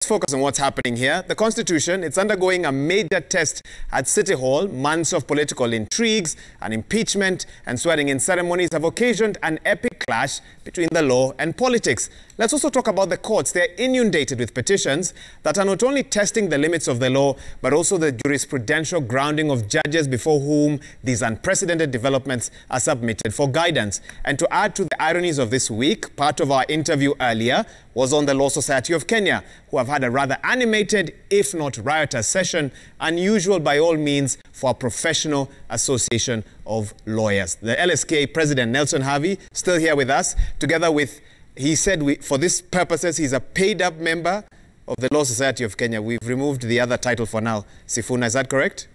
focus on what's happening here. The Constitution, it's undergoing a major test at City Hall. Months of political intrigues and impeachment and swearing-in ceremonies have occasioned an epic clash between the law and politics. Let's also talk about the courts. They're inundated with petitions that are not only testing the limits of the law, but also the jurisprudential grounding of judges before whom these unprecedented developments are submitted for guidance. And to add to the ironies of this week, part of our interview earlier was on the Law Society of Kenya, who have had a rather animated, if not riotous session, unusual by all means for a professional association of lawyers. The LSK President Nelson Havi, still here with us, together with, he said for these purposes, he's a paid-up member of the Law Society of Kenya. We've removed the other title for now. Sifuna, is that correct?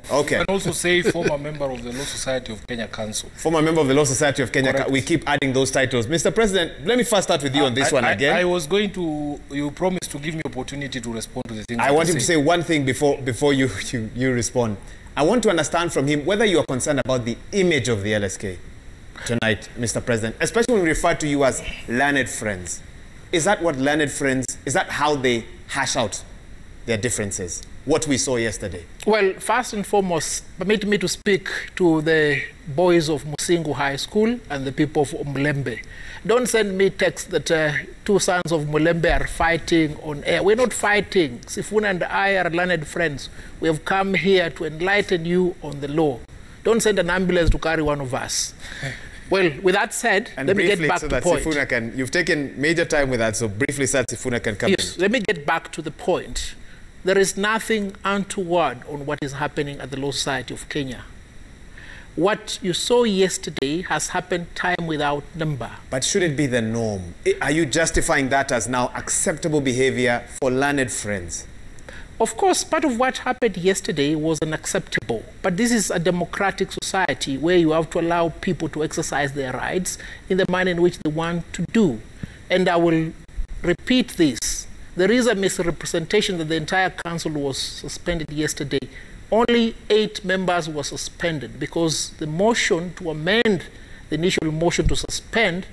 Okay. You can also say former member of the Law Society of Kenya Council. Former member of the Law Society of Kenya. We keep adding those titles. Mr. President, let me first start with you on this one again. I was going to, you promised to give me opportunity to respond to the things I want him to say one thing before you respond. I want to understand from him whether you are concerned about the image of the LSK tonight, Mr. President, especially when we refer to you as learned friends. Is that what learned friends, is that how they hash out their differences? What we saw yesterday? Well, first and foremost, permit me to speak to the boys of Musingu High School and the people of Mulembe. Don't send me text that two sons of Mulembe are fighting on air. We're not fighting. Sifuna and I are learned friends. We have come here to enlighten you on the law. Don't send an ambulance to carry one of us. Well, with that said, and let me get back so to the that point. You've taken major time with that, so briefly so that Sifuna can come Yes, let me get back to the point. There is nothing untoward on what is happening at the Law Society of Kenya. What you saw yesterday has happened time without number. But should it be the norm? Are you justifying that as now acceptable behavior for learned friends? Of course, part of what happened yesterday was unacceptable. But this is a democratic society where you have to allow people to exercise their rights in the manner in which they want to do. And I will repeat this. There is a misrepresentation that the entire council was suspended yesterday. Only 8 members were suspended because the motion to amend the initial motion to suspend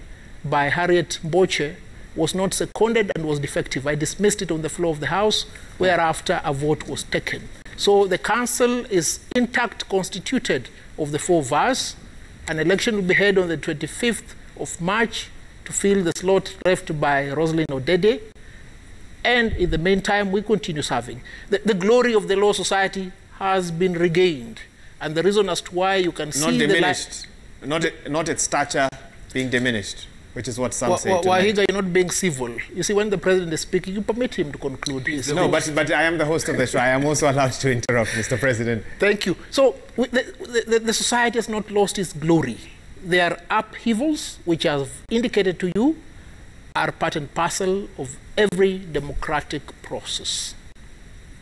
by Harriet Mboche was not seconded and was defective. I dismissed it on the floor of the House, whereafter a vote was taken. So the council is intact, constituted of the 4 of us. An election will be held on the 25th of March to fill the slot left by Roslyn Odede. And in the meantime, we continue serving. The glory of the Law Society has been regained. And the reason as to why you can see diminished. Not its stature being diminished, which is what some say tonight. Wahiga, you're not being civil. You see, when the president is speaking, you permit him to conclude his No, but I am the host of the show. I am also allowed to interrupt, Mr. President. Thank you. So the society has not lost its glory. There are upheavals, which I've indicated to you, are part and parcel of every democratic process.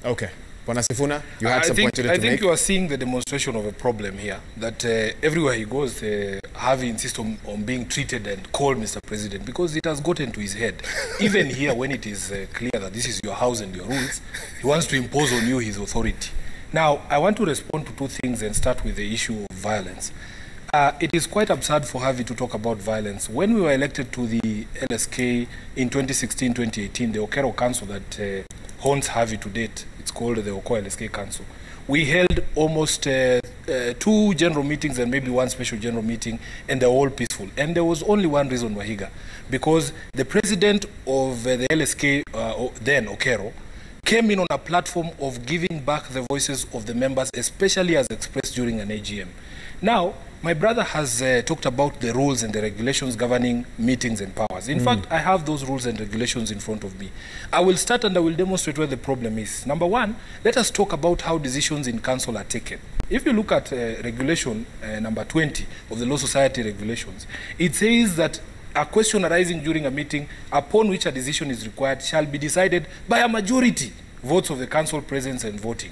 Okay. Bwana Sifuna, you had some point to make. I think you are seeing the demonstration of a problem here, that everywhere he goes, Havi insists on being treated and called Mr. President because it has gotten to his head. Even here, when it is clear that this is your house and your rules, he wants to impose on you his authority. Now, I want to respond to 2 things and start with the issue of violence. It is quite absurd for Havi to talk about violence. When we were elected to the LSK in 2016-2018, the Okero Council that haunts Havi to date, it's called the Oko LSK Council, we held almost 2 general meetings and maybe 1 special general meeting, and they're all peaceful. And there was only one reason, Wahiga, because the president of the LSK, then Okero, came in on a platform of giving back the voices of the members, especially as expressed during an AGM. Now, my brother has talked about the rules and the regulations governing meetings and powers. In fact, I have those rules and regulations in front of me. I will start and I will demonstrate where the problem is. Number 1, let us talk about how decisions in council are taken. If you look at regulation number 20 of the Law Society regulations, it says that a question arising during a meeting upon which a decision is required shall be decided by a majority votes of the council presence and voting.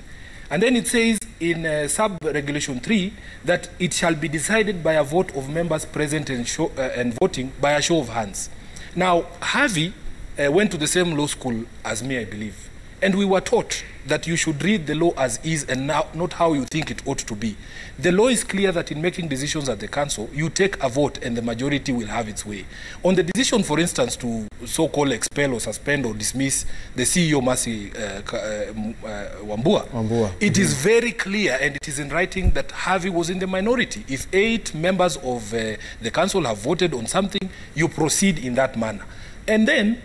And then it says in sub-regulation 3 that it shall be decided by a vote of members present and voting by a show of hands. Now, Havi went to the same law school as me, I believe. And we were taught that you should read the law as is and not how you think it ought to be. The law is clear that in making decisions at the council, you take a vote and the majority will have its way. On the decision, for instance, to so-called expel or suspend or dismiss the CEO, Mercy Wambua, it is very clear, and it is in writing, that Havi was in the minority. If 8 members of the council have voted on something, you proceed in that manner. And then,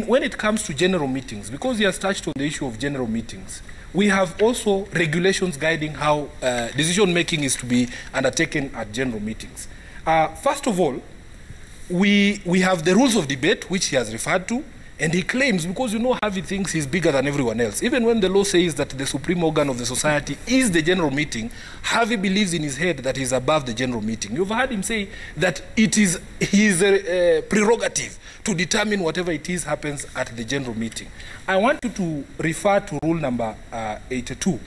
when it comes to general meetings, because he has touched on the issue of general meetings, we have also regulations guiding how decision-making is to be undertaken at general meetings. First of all, we have the rules of debate, which he has referred to, and he claims, because Havi thinks he's bigger than everyone else. Even when the law says that the supreme organ of the society is the general meeting, Havi believes in his head that he's above the general meeting. You've heard him say that it is his prerogative to determine whatever it is happens at the general meeting. I want you to refer to rule number 82,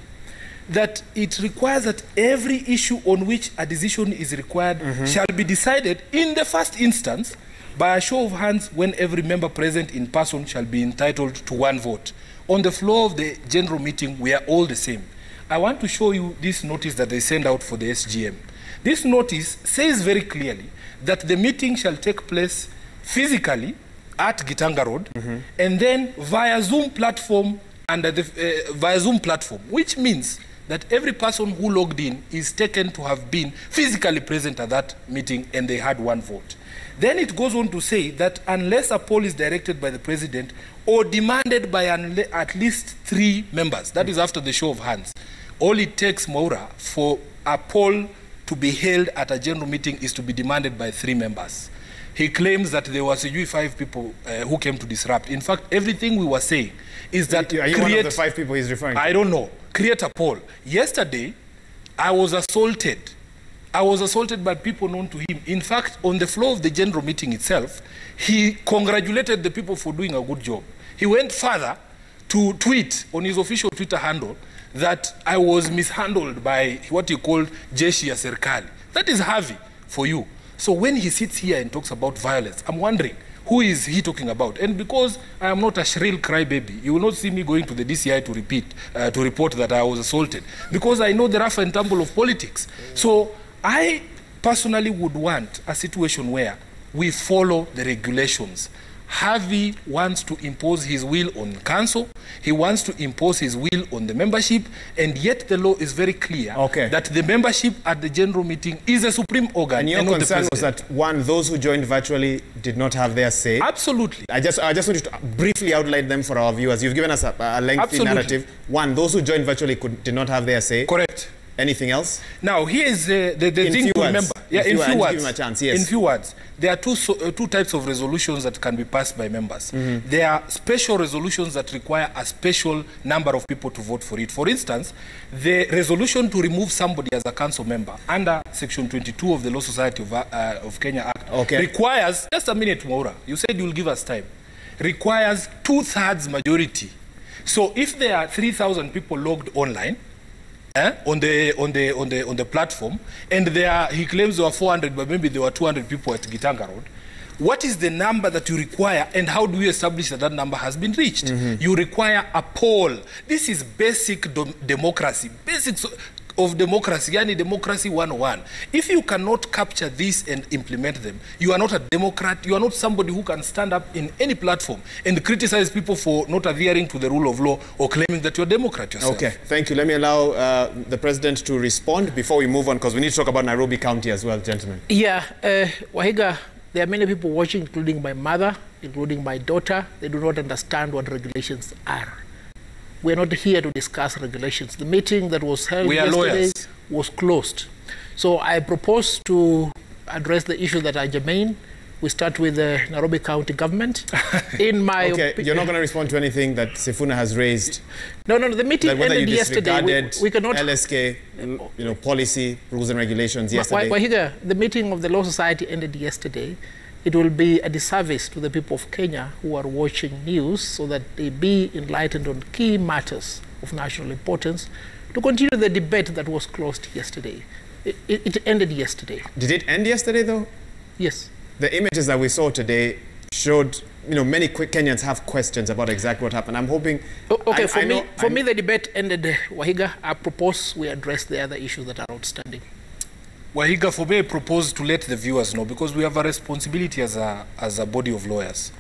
that it requires that every issue on which a decision is required shall be decided in the first instance by a show of hands, when every member present in person shall be entitled to 1 vote. On the floor of the general meeting, we are all the same. I want to show you this notice that they send out for the SGM. This notice says very clearly that the meeting shall take place physically at Gitanga Road, and then via Zoom platform, which means that every person who logged in is taken to have been physically present at that meeting, and they had 1 vote. Then it goes on to say that unless a poll is directed by the president or demanded by at least 3 members, that is after the show of hands, all it takes, Maura, for a poll to be held at a general meeting is to be demanded by 3 members. He claims that there was 5 people who came to disrupt. In fact, everything we were saying is that Are you one of the 5 people he's referring to? I don't know. Create a poll. Yesterday, I was assaulted. I was assaulted by people known to him. In fact, on the floor of the general meeting itself, he congratulated the people for doing a good job. He went further to tweet on his official Twitter handle that I was mishandled by what he called Jeshi ya Serikali. That is Havi for you. So when he sits here and talks about violence, I'm wondering, who is he talking about? And because I am not a shrill crybaby, you will not see me going to the DCI to report that I was assaulted, because I know the rough and tumble of politics. So I personally would want a situation where we follow the regulations. Havi wants to impose his will on council. He wants to impose his will on the membership, and yet the law is very clear that the membership at the general meeting is a supreme organ. And your concern was that, one, those who joined virtually did not have their say. Absolutely. I just want you to briefly outline them for our viewers. You've given us a lengthy narrative. One, those who joined virtually did not have their say. Correct. Anything else? Now, here is the thing to remember. Yeah, in few words. Give him a chance, yes. In few words, there are two types of resolutions that can be passed by members. There are special resolutions that require a special number of people to vote for it. For instance, the resolution to remove somebody as a council member under Section 22 of the Law Society of Kenya Act requires, just a minute, Maura, you said you'll give us time, requires 2/3 majority. So if there are 3,000 people logged online, on the platform, and he claims there were 400, but maybe there were 200 people at Gitanga Road. What is the number that you require, and how do you establish that that number has been reached? You require a poll. This is basic democracy, basics of democracy, yani democracy 101. If you cannot capture this and implement them, you are not a democrat. You are not somebody who can stand up in any platform and criticize people for not adhering to the rule of law or claiming that you're a democrat yourself. Okay, thank you. Let me allow the president to respond before we move on, because we need to talk about Nairobi County as well, gentlemen. Yeah, Wahiga, there are many people watching, including my mother, including my daughter. They do not understand what regulations are. We're not here to discuss regulations. The meeting that was held yesterday was closed. So I propose to address the issue that are germane. We start with the Nairobi County government. In my opinion, you're not going to respond to anything that Sifuna has raised. No, the meeting ended yesterday. We cannot. LSK, policy, rules and regulations yesterday. Wahiga, the meeting of the Law Society ended yesterday. It will be a disservice to the people of Kenya who are watching news, so that they be enlightened on key matters of national importance, to continue the debate that was closed yesterday. It ended yesterday. Did it end yesterday, though? Yes. The images that we saw today showed many Kenyans have questions about exactly what happened. I'm hoping... Okay, for me, the debate ended. Wahiga, I propose we address the other issues that are outstanding. Wahiga, for me, I propose to let the viewers know, because we have a responsibility as a body of lawyers,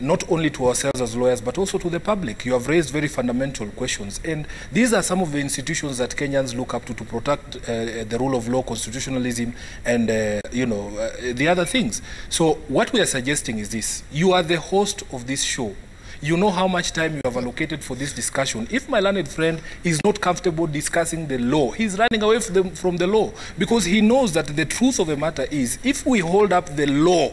not only to ourselves as lawyers, but also to the public. You have raised very fundamental questions. And these are some of the institutions that Kenyans look up to protect the rule of law, constitutionalism, and, the other things. So what we are suggesting is this. You are the host of this show. You know how much time you have allocated for this discussion. If my learned friend is not comfortable discussing the law, he's running away from the law, because he knows that the truth of the matter is, if we hold up the Law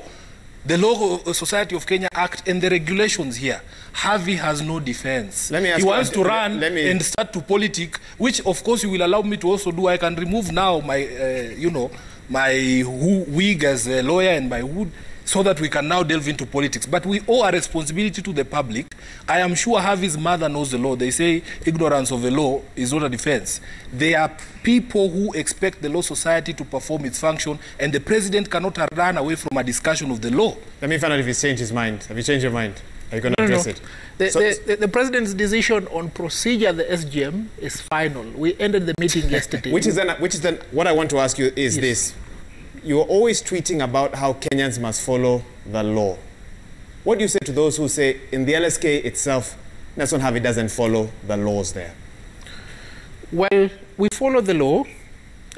of Society of Kenya Act and the regulations here, Havi has no defense. He wants to run and start to politic, which of course you will allow me to also do. I can remove now my, my wig as a lawyer and my hood, so that we can now delve into politics. But we owe a responsibility to the public. I am sure Havi's mother knows the law. They say ignorance of the law is not a defense. There are people who expect the law society to perform its function, and the president cannot run away from a discussion of the law. Let me find out if he's changed his mind. Have you changed your mind? Are you going to address it? The president's decision on procedure, the SGM, is final. We ended the meeting yesterday. Which is then what I want to ask you is this. You're always tweeting about how Kenyans must follow the law. What do you say to those who say in the LSK itself, Nelson Havi doesn't follow the laws there? Well, we follow the law,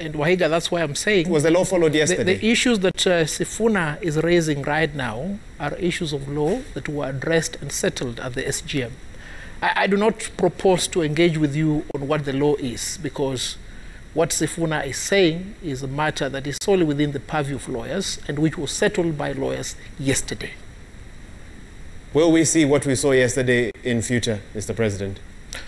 and Wahiga, that's why I'm saying... Was the law followed yesterday? The issues that Sifuna is raising right now are issues of law that were addressed and settled at the SGM. I do not propose to engage with you on what the law is, because what Sifuna is saying is a matter that is solely within the purview of lawyers and which was settled by lawyers yesterday. Will we see what we saw yesterday in future, Mr. President?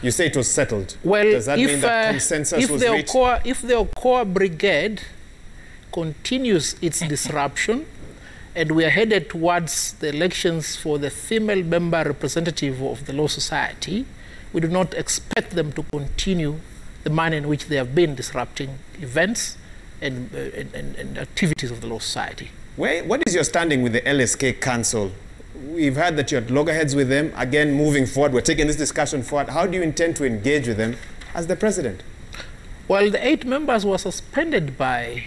You say it was settled. Well, does that mean that consensus was reached? If the Okoa Brigade continues its disruption and we are headed towards the elections for the female member representative of the Law Society, we do not expect them to continue the manner in which they have been disrupting events and activities of the Law Society. What is your standing with the LSK Council? We've heard that you're at loggerheads with them. Again, moving forward, we're taking this discussion forward. How do you intend to engage with them as the president? Well, the 8 members were suspended by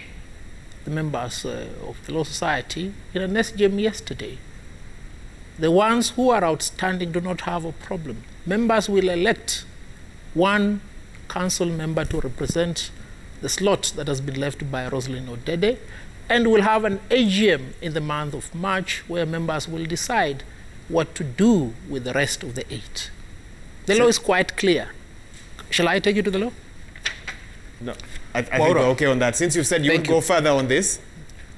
the members of the Law Society in an SGM yesterday. The ones who are outstanding do not have a problem. Members will elect one council member to represent the slot that has been left by Roslyn Odede, and we'll have an AGM in the month of March where members will decide what to do with the rest of the 8. The law is quite clear. Shall I take you to the law? No, I think we're okay on that. Since you've said you would go further on this,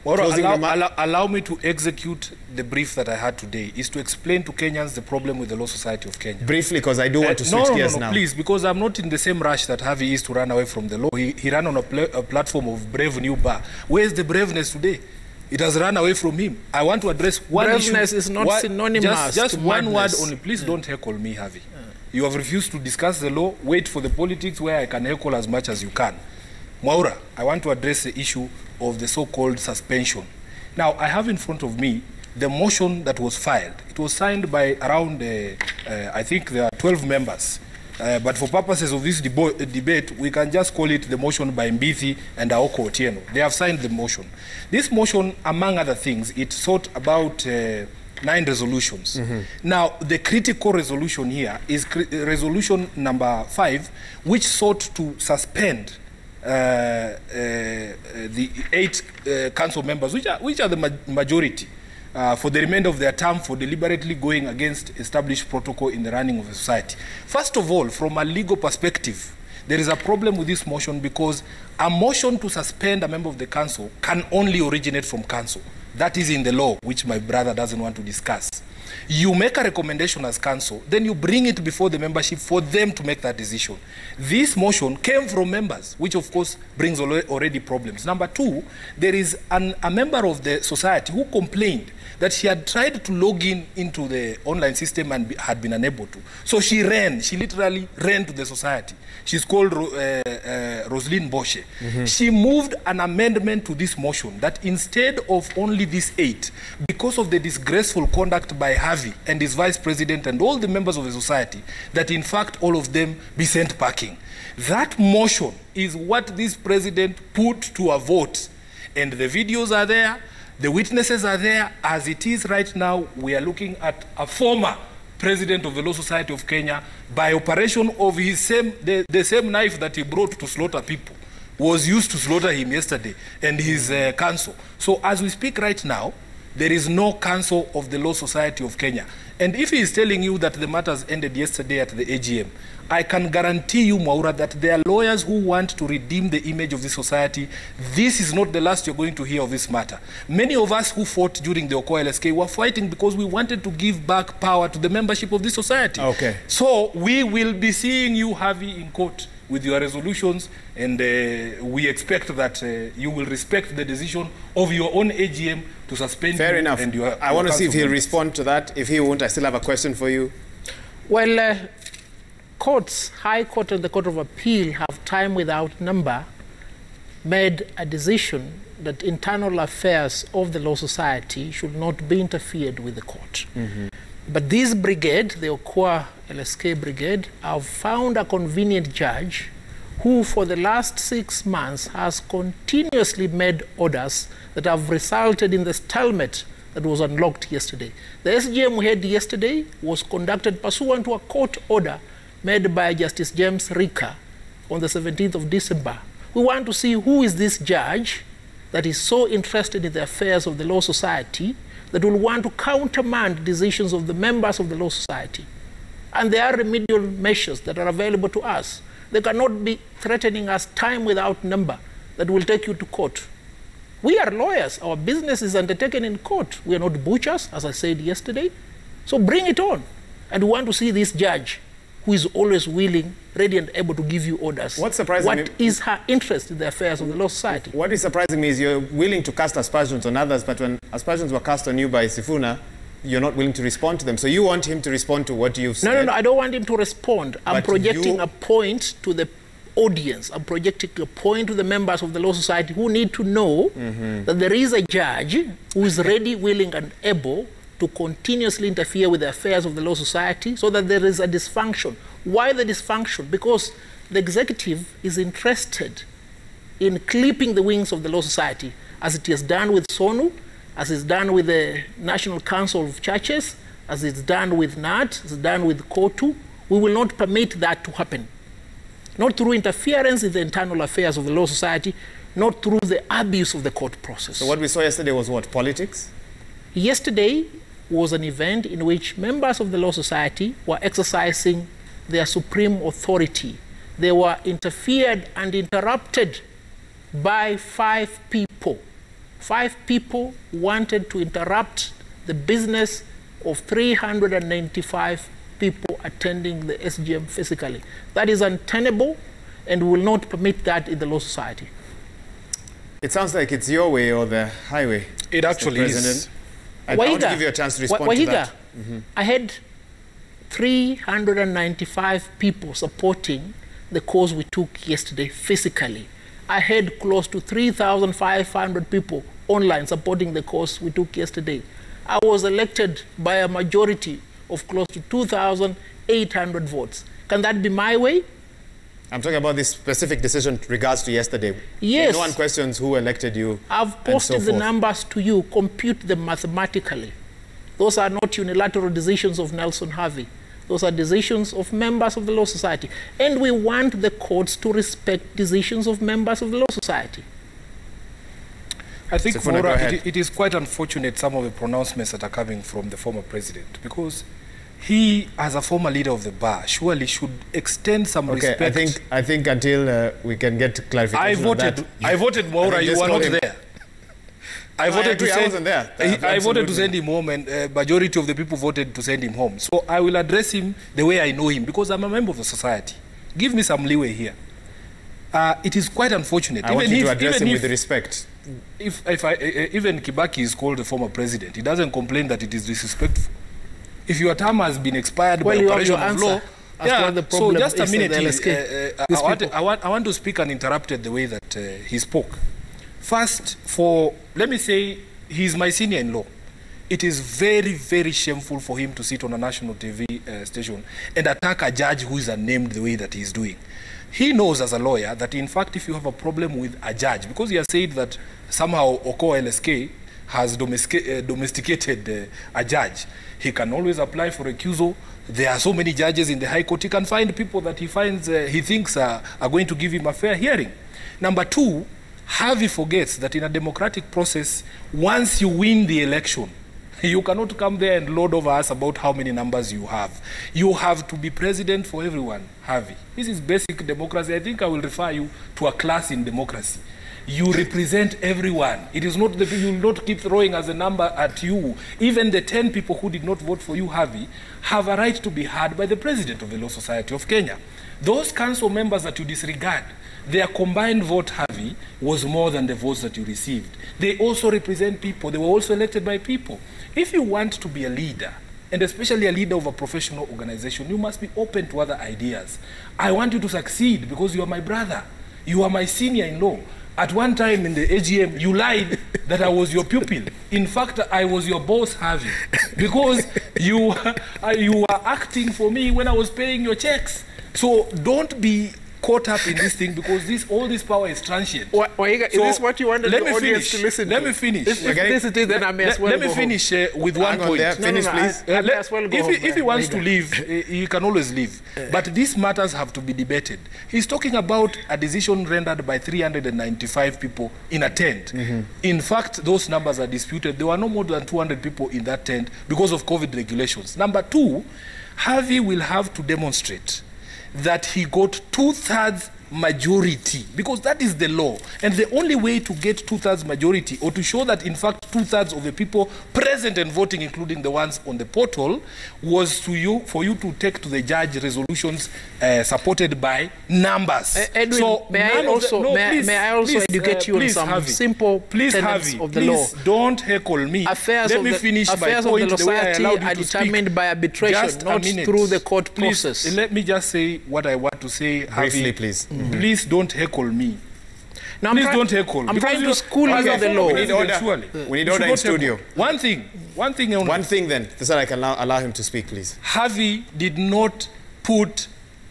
allow me to execute the brief that I had today, is to explain to Kenyans the problem with the Law Society of Kenya. Briefly, because I do want to switch gears now. Please, because I'm not in the same rush that Havi is to run away from the law. He ran on a platform of brave new bar. Where's the braveness today? It has run away from him. I want to address one issue. Braveness is not synonymous Just to one madness. word only. Please don't heckle me, Havi. You have refused to discuss the law. Wait for the politics where I can heckle as much as you can. Mwaura, I want to address the issue of the so-called suspension. Now, I have in front of me the motion that was filed. It was signed by around, I think there are 12 members. But for purposes of this debate, we can just call it the motion by Mbithi and Aoko Otieno. They have signed the motion. This motion, among other things, it sought about 9 resolutions. Now, the critical resolution here is resolution number 5, which sought to suspend the 8 council members, which are the majority, for the remainder of their term for deliberately going against established protocol in the running of a society. First of all, from a legal perspective, there is a problem with this motion because a motion to suspend a member of the council can only originate from council. That is in the law, which my brother doesn't want to discuss. You make a recommendation as council, then you bring it before the membership for them to make that decision. This motion came from members, which of course brings already problems. Number 2, there is a member of the society who complained that she had tried to log into the online system and had been unable to. So she literally ran to the society. She's called Roslyn Boshe. She moved an amendment to this motion that instead of only these 8, because of the disgraceful conduct by Havi and his vice president and all the members of the society that in fact all of them be sent packing. That motion is what this president put to a vote. And the videos are there, the witnesses are there. As it is right now, we are looking at a former president of the Law Society of Kenya, by operation of his the same knife that he brought to slaughter people was used to slaughter him yesterday, and his council. So as we speak right now, there is no council of the Law Society of Kenya. And if he is telling you that the matters ended yesterday at the AGM, I can guarantee you, Mwaura, that there are lawyers who want to redeem the image of this society. This is not the last you're going to hear of this matter. Many of us who fought during the Okoa LSK were fighting because we wanted to give back power to the membership of this society. Okay. So we will be seeing you, Havi, in court with your resolutions, and we expect that you will respect the decision of your own AGM to suspend Fair you. enough. And I want to see if he'll respond to that. If he won't, I still have a question for you. Well, courts, High Court and the Court of Appeal have time without number made a decision that internal affairs of the Law Society should not be interfered with the court. But this brigade, the Okoa LSK brigade, have found a convenient judge who for the last 6 months has continuously made orders that have resulted in the stalemate that was unlocked yesterday. The SGM we had yesterday was conducted pursuant to a court order made by Justice James Rika on the 17th of December. We want to see who is this judge that is so interested in the affairs of the Law Society that will want to countermand decisions of the members of the Law Society. And there are remedial measures that are available to us. They cannot be threatening us time without number that will take you to court. We are lawyers. Our business is undertaken in court. We are not butchers, as I said yesterday. So bring it on. And we want to see this judge who is always willing, ready and able to give you orders. What's surprising me? What is her interest in the affairs of the Law Society? What is surprising me is you're willing to cast aspersions on others, but when aspersions were cast on you by Sifuna, you're not willing to respond to them. So you want him to respond to what you've said? No, I don't want him to respond. I'm projecting a point to the audience. I'm projecting a point to the members of the Law Society who need to know that there is a judge who is ready, willing and able to continuously interfere with the affairs of the Law Society so that there is a dysfunction. Why the dysfunction? Because the executive is interested in clipping the wings of the Law Society, as it has done with SONU, as it's done with the National Council of Churches, as it's done with NAT, as it's done with KOTU. We will not permit that to happen. Not through interference in the internal affairs of the Law Society, not through the abuse of the court process. So what we saw yesterday was what, politics? Yesterday was an event in which members of the Law Society were exercising their supreme authority. They were interfered and interrupted by 5 people. 5 people wanted to interrupt the business of 395 people attending the SGM physically. That is untenable, and we will not permit that in the Law Society. It sounds like it's your way or the highway. It actually is. I want to give you a chance to respond to that. I had 395 people supporting the cause we took yesterday physically. I had close to 3,500 people online supporting the cause we took yesterday. I was elected by a majority of close to 2,800 votes. Can that be my way? I'm talking about this specific decision in regards to yesterday. Yes. No one questions who elected you. I've posted the numbers to you. Compute them mathematically. Those are not unilateral decisions of Nelson Havi. Those are decisions of members of the Law Society. And we want the courts to respect decisions of members of the Law Society. I think, Maura, it is quite unfortunate, some of the pronouncements that are coming from the former president, because he, as a former leader of the bar, surely should extend some respect. I think until we can get clarification on that. I voted, Maura, you were not there. I voted to send him home, and majority of the people voted to send him home. So I will address him the way I know him, because I'm a member of the society. Give me some leeway here. It is quite unfortunate. I want you to address him with respect. Even Kibaki is called the former president, he doesn't complain that it is disrespectful. If your term has been expired by operation of law, so just a minute, I want to speak uninterrupted the way that he spoke. First, let me say, he's my senior-in-law. it is very, very shameful for him to sit on a national TV station and attack a judge who is unnamed the way that he is doing. He knows as a lawyer that, in fact, if you have a problem with a judge, because he has said that somehow LSK has domesticated a judge, he can always apply for recusal. There are so many judges in the High Court. He can find people that he finds he thinks are going to give him a fair hearing. Number two, Havi forgets that in a democratic process, once you win the election, you cannot come there and lord over us about how many numbers you have. You have to be president for everyone, Havi. This is basic democracy. I think I will refer you to a class in democracy. You represent everyone. It is not that you will not keep throwing as a number at you. Even the 10 people who did not vote for you, Havi, have a right to be heard by the President of the Law Society of Kenya. Those council members that you disregard, their combined vote, Havi, was more than the votes that you received. They also represent people. They were also elected by people. If you want to be a leader, and especially a leader of a professional organization, you must be open to other ideas. I want you to succeed because you are my brother. You are my senior-in-law. At one time in the AGM, you lied that I was your pupil. In fact, I was your boss, Havi, because you were acting for me when I was paying your checks. So don't be caught up in this thing because all this power is transient. Is this what you wanted the audience to listen to? Let me finish. If this is it, then I may as well Let me finish with one point. Finish, please. I may as well go home. If he wants to leave, he can always leave. But these matters have to be debated. He's talking about a decision rendered by 395 people in a tent. In fact, those numbers are disputed. There were no more than 200 people in that tent because of COVID regulations. Number two, Havi will have to demonstrate that he got 2/3 majority, because that is the law. And the only way to get 2/3 majority, or to show that in fact 2/3 of the people present and voting, including the ones on the portal, was for you to take to the judge resolutions supported by numbers. Edwin, so may I also educate you on some simple tenets of the law? Please don't heckle me. Affairs finish my of point the the way I society allowed you are to determined speak. by arbitration, not through the court Please, process. let me just say what I want to say. Briefly, Havi. please. Please don't heckle me. Now, Please don't heckle. I'm trying to school you Okay, in the law. We need order. We need order in studio. One thing only. One thing then, so I can allow him to speak, please. Havi did not put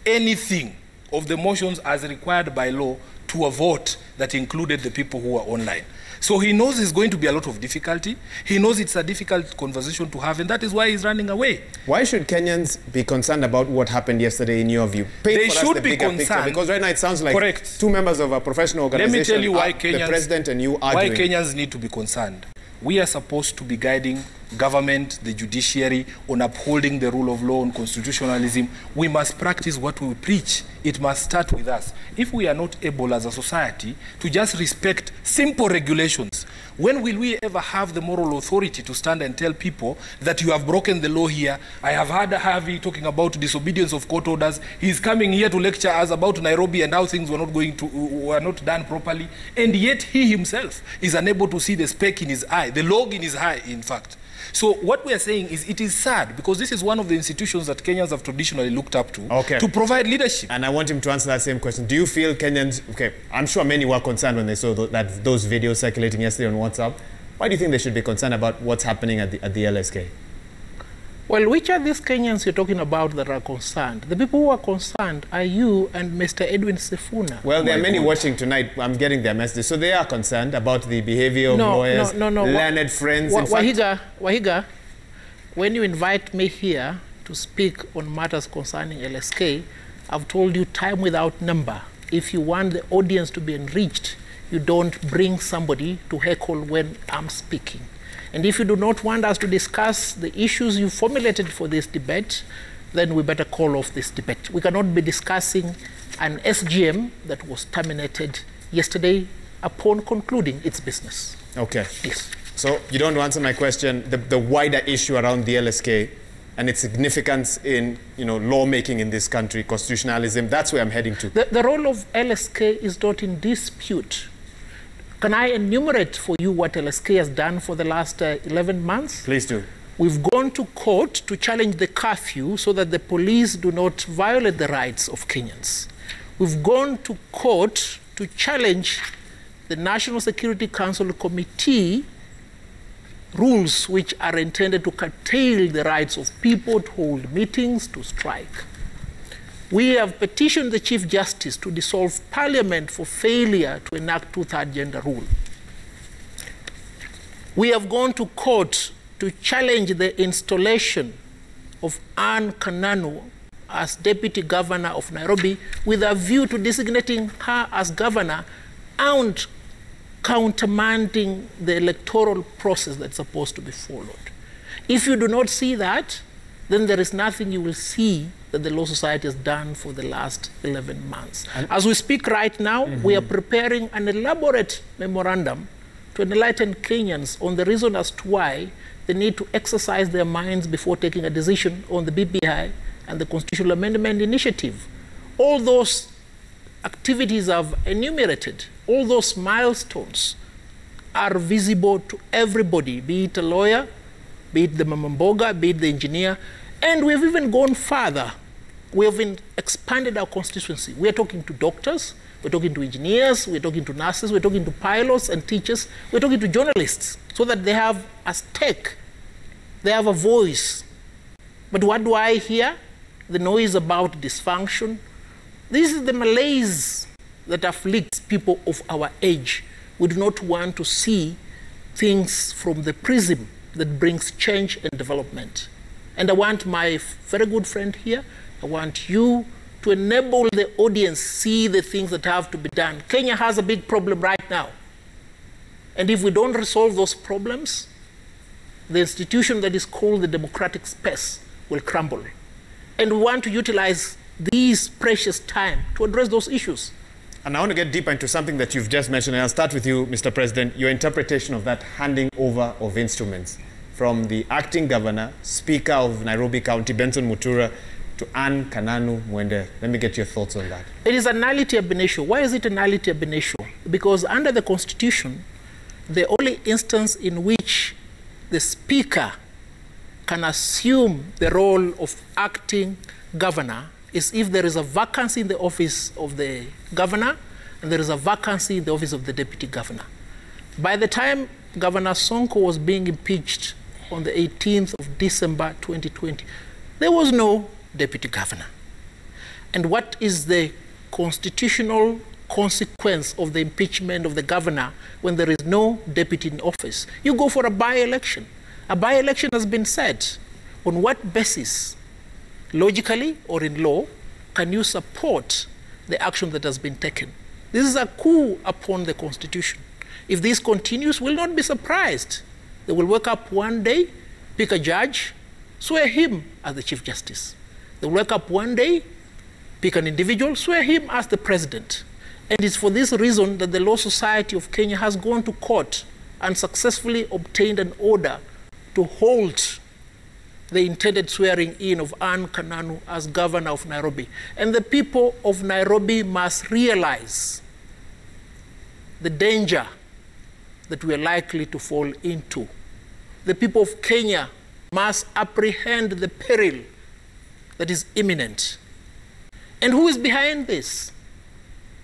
anything of the motions as required by law to a vote that included the people who were online. So he knows there's going to be a lot of difficulty. He knows it's a difficult conversation to have, and that is why he's running away. Why should Kenyans be concerned about what happened yesterday in your view? They should be concerned. Picture, because right now it sounds like two members of a professional organization, let me tell you why the president and you arguing. Why Kenyans need to be concerned. We are supposed to be guiding government, the judiciary, on upholding the rule of law, on constitutionalism. We must practice what we preach. It must start with us. If we are not able as a society to just respect simple regulations, when will we ever have the moral authority to stand and tell people that you have broken the law here? I have heard Havi talking about disobedience of court orders. He's coming here to lecture us about Nairobi and how things were not done properly. And yet he himself is unable to see the speck in his eye, the log in his eye, in fact. So what we are saying is it is sad because this is one of the institutions that Kenyans have traditionally looked up to provide leadership. And I want him to answer that same question. Do you feel Kenyans, I'm sure many were concerned when they saw those videos circulating yesterday on WhatsApp. Why do you think they should be concerned about what's happening at the LSK? Well, which are these Kenyans you're talking about that are concerned? The people who are concerned are you and Mr. Edwin Sifuna. Well, there are many watching tonight. I'm getting their message. So they are concerned about the behavior of lawyers, learned friends. Wahiga, when you invite me here to speak on matters concerning LSK, I've told you time without number. If you want the audience to be enriched, you don't bring somebody to heckle when I'm speaking. And if you do not want us to discuss the issues you formulated for this debate, then we better call off this debate. We cannot be discussing an SGM that was terminated yesterday upon concluding its business. Okay. Yes. So you don't answer my question, the wider issue around the LSK and its significance in lawmaking in this country, constitutionalism, that's where I'm heading to. The role of LSK is not in dispute. Can I enumerate for you what LSK has done for the last 11 months? Please do. We've gone to court to challenge the curfew so that the police do not violate the rights of Kenyans. We've gone to court to challenge the National Security Council Committee rules which are intended to curtail the rights of people to hold meetings, to strike. We have petitioned the Chief Justice to dissolve Parliament for failure to enact two-thirds gender rule. We have gone to court to challenge the installation of Anne Kananu as Deputy Governor of Nairobi with a view to designating her as governor and countermanding the electoral process that's supposed to be followed. If you do not see that, then there is nothing you will see that the Law Society has done for the last 11 months. As we speak right now, we are preparing an elaborate memorandum to enlighten Kenyans on the reason as to why they need to exercise their minds before taking a decision on the BBI and the Constitutional Amendment Initiative. All those activities I've enumerated, all those milestones are visible to everybody, be it a lawyer, be it the mamamboga, be it the engineer, and we've even gone further. We have expanded our constituency. We are talking to doctors, we're talking to engineers, we're talking to nurses, we're talking to pilots and teachers, we're talking to journalists, so that they have a stake, they have a voice. But what do I hear? The noise about dysfunction. This is the malaise that afflicts people of our age. We do not want to see things from the prism that brings change and development. And I want my very good friend here, I want you to enable the audience see the things that have to be done. Kenya has a big problem right now. And if we don't resolve those problems, the institution that is called the democratic space will crumble. And we want to utilize this precious time to address those issues. And I want to get deeper into something that you've just mentioned, and I'll start with you, Mr. President, your interpretation of that handing over of instruments from the acting governor, Speaker of Nairobi County, Benson Mutura, to Anne Kananu Mwende. Let me get your thoughts on that. It is a nullity ab initio. Why is it a nullity ab initio? Because under the Constitution, the only instance in which the Speaker can assume the role of acting governor is if there is a vacancy in the office of the governor and there is a vacancy in the office of the deputy governor. By the time Governor Sonko was being impeached on the 18th of December 2020, there was no deputy governor. And what is the constitutional consequence of the impeachment of the governor when there is no deputy in office? You go for a by-election. A by-election has been said. On what basis, logically or in law, can you support the action that has been taken? This is a coup upon the Constitution. If this continues, we'll not be surprised. They will wake up one day, pick a judge, swear him as the Chief Justice. They will wake up one day, pick an individual, swear him as the president. And it's for this reason that the Law Society of Kenya has gone to court and successfully obtained an order to hold the intended swearing in of Anne Kananu as governor of Nairobi. And the people of Nairobi must realize the danger that we are likely to fall into. The people of Kenya must apprehend the peril that is imminent. And who is behind this?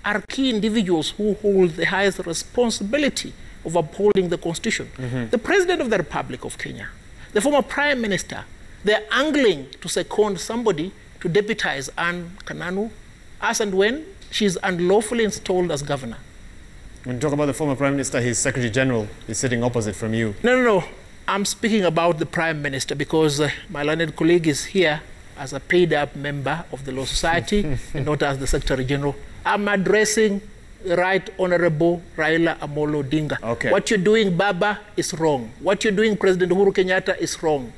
Are key individuals who hold the highest responsibility of upholding the Constitution. The President of the Republic of Kenya, the former Prime Minister, they're angling to second somebody to deputize Anne Kananu as and when she's unlawfully installed as governor. When you talk about the former Prime Minister, his Secretary General is sitting opposite from you. No. I'm speaking about the Prime Minister because my learned colleague is here as a paid-up member of the Law Society and not as the Secretary General. I'm addressing Right Honorable Raila Amolo Odinga. Okay. What you're doing, Baba, is wrong. What you're doing, President Uhuru Kenyatta, is wrong.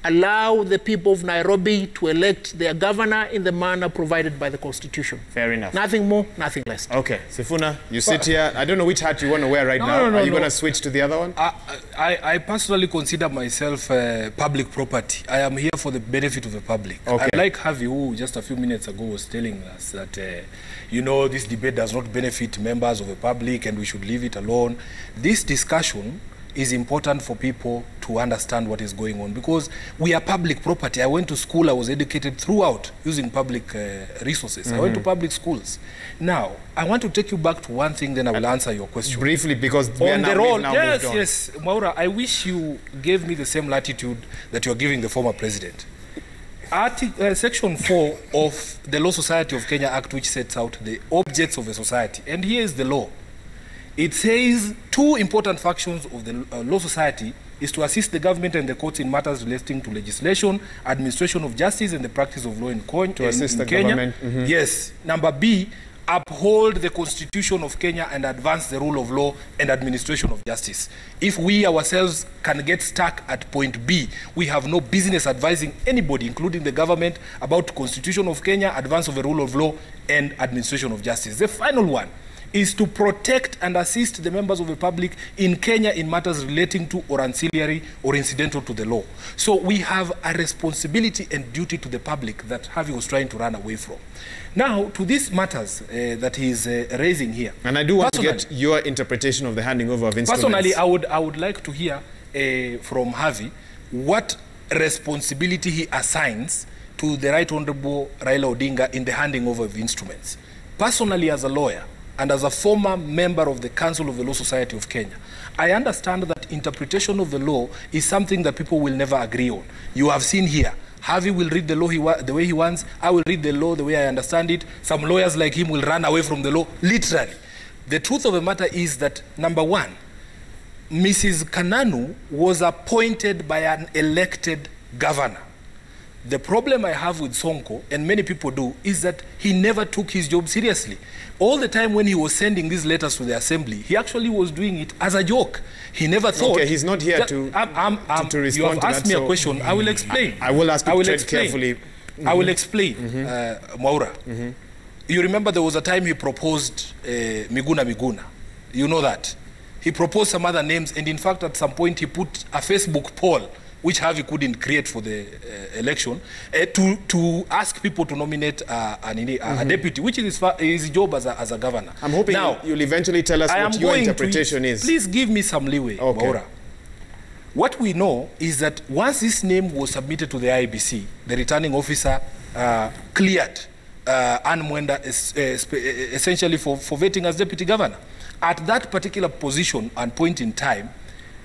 Allow the people of Nairobi to elect their governor in the manner provided by the Constitution. Fair enough. Nothing more, nothing less. Okay, Sifuna, you sit here. I don't know which hat you want to wear right now. Are you going to switch to the other one? I personally consider myself public property. I am here for the benefit of the public. Okay. Unlike Havi, who just a few minutes ago was telling us that, you know, this debate does not benefit members of the public and we should leave it alone. This discussion is important for people to understand what is going on, because we are public property. I went to school, I was educated throughout using public resources. I went to public schools. Now, I want to take you back to one thing, then I will answer your question. Briefly, because we are now moved on. Yes, Maura, I wish you gave me the same latitude that you're giving the former president. Section 4 of the Law Society of Kenya Act, which sets out the objects of a society. And here is the law. It says two important functions of the Law Society is to assist the government and the courts in matters relating to legislation, administration of justice, and the practice of law in Kenya. To assist the government. Yes. Number B, uphold the Constitution of Kenya and advance the rule of law and administration of justice. If we ourselves can get stuck at point B, we have no business advising anybody, including the government, about the Constitution of Kenya, advance of the rule of law, and administration of justice. The final one is to protect and assist the members of the public in Kenya in matters relating to or ancillary or incidental to the law. So we have a responsibility and duty to the public that Havi was trying to run away from. Now, to these matters that he is raising here. And I do want to get your interpretation of the handing over of instruments. Personally, I would like to hear from Havi what responsibility he assigns to the Right Honorable Raila Odinga in the handing over of instruments. Personally, as a lawyer, and as a former member of the Council of the Law Society of Kenya, I understand that interpretation of the law is something that people will never agree on. You have seen here, Havi will read the law the way he wants, I will read the law the way I understand it. Some lawyers like him will run away from the law, literally. The truth of the matter is that, number one, Mrs. Kananu was appointed by an elected governor. The problem I have with Sonko, and many people do, is that he never took his job seriously. All the time when he was sending these letters to the assembly, he actually was doing it as a joke. He never thought... Okay, he's not here to respond to that. You have asked me a question. I will explain. I will ask you to tread carefully. I will explain, Maura. You remember there was a time he proposed Miguna. You know that. He proposed some other names, and in fact, at some point, he put a Facebook poll, which Havi couldn't create for the election, to ask people to nominate a deputy, which is his job as a governor. I'm hoping now, you'll eventually tell us what your interpretation is. Please give me some leeway, Maura. What we know is that once this name was submitted to the IEBC, the returning officer cleared Anne Mwenda essentially for vetting as deputy governor. At that particular position and point in time,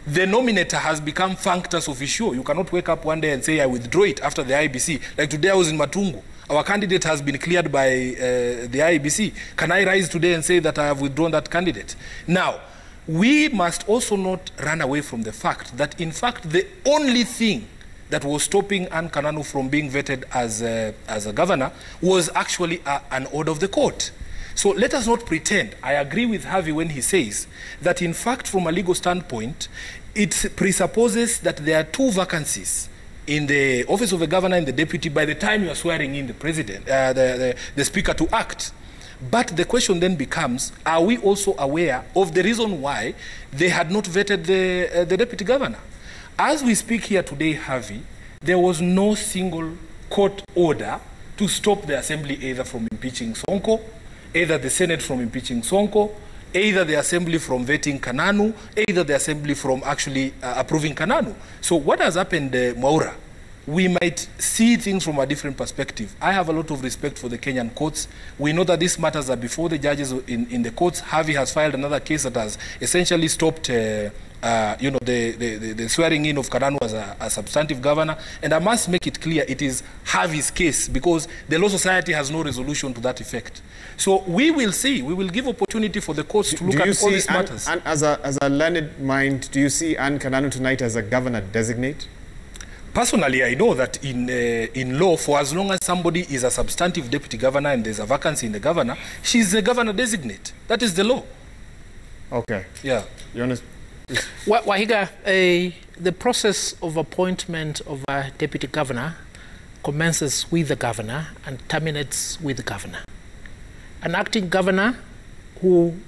the nominator has become functus officio. You cannot wake up one day and say, I withdraw it after the IEBC. Like today I was in Matungu. Our candidate has been cleared by the IEBC. Can I rise today and say that I have withdrawn that candidate? Now, we must also not run away from the fact that, in fact, the only thing that was stopping Anne Kananu from being vetted as a governor was actually an order of the court. So let us not pretend. I agree with Havi when he says that, in fact, from a legal standpoint, it presupposes that there are two vacancies in the office of the governor and the deputy by the time you are swearing in the president, the speaker to act. But the question then becomes, are we also aware of the reason why they had not vetted the deputy governor? As we speak here today, Havi, there was no single court order to stop the assembly either from impeaching Sonko, either the Senate from impeaching Sonko, either the assembly from vetting Kananu, either the assembly from actually approving Kananu. So what has happened, Maura? We might see things from a different perspective. I have a lot of respect for the Kenyan courts. We know that these matters are before the judges in the courts. Havi has filed another case that has essentially stopped the swearing in of Kananu as a substantive governor. And I must make it clear, it is Havi's case, because the Law Society has no resolution to that effect. So we will see. We will give opportunity for the courts to look at all these matters. And as a learned mind, do you see Anne Kananu tonight as a governor designate? Personally, I know that in law, for as long as somebody is a substantive deputy governor and there's a vacancy in the governor, she's the governor designate. That is the law. Okay. Yeah. You understand? Wahiga, the process of appointment of a deputy governor commences with the governor and terminates with the governor. An acting governor who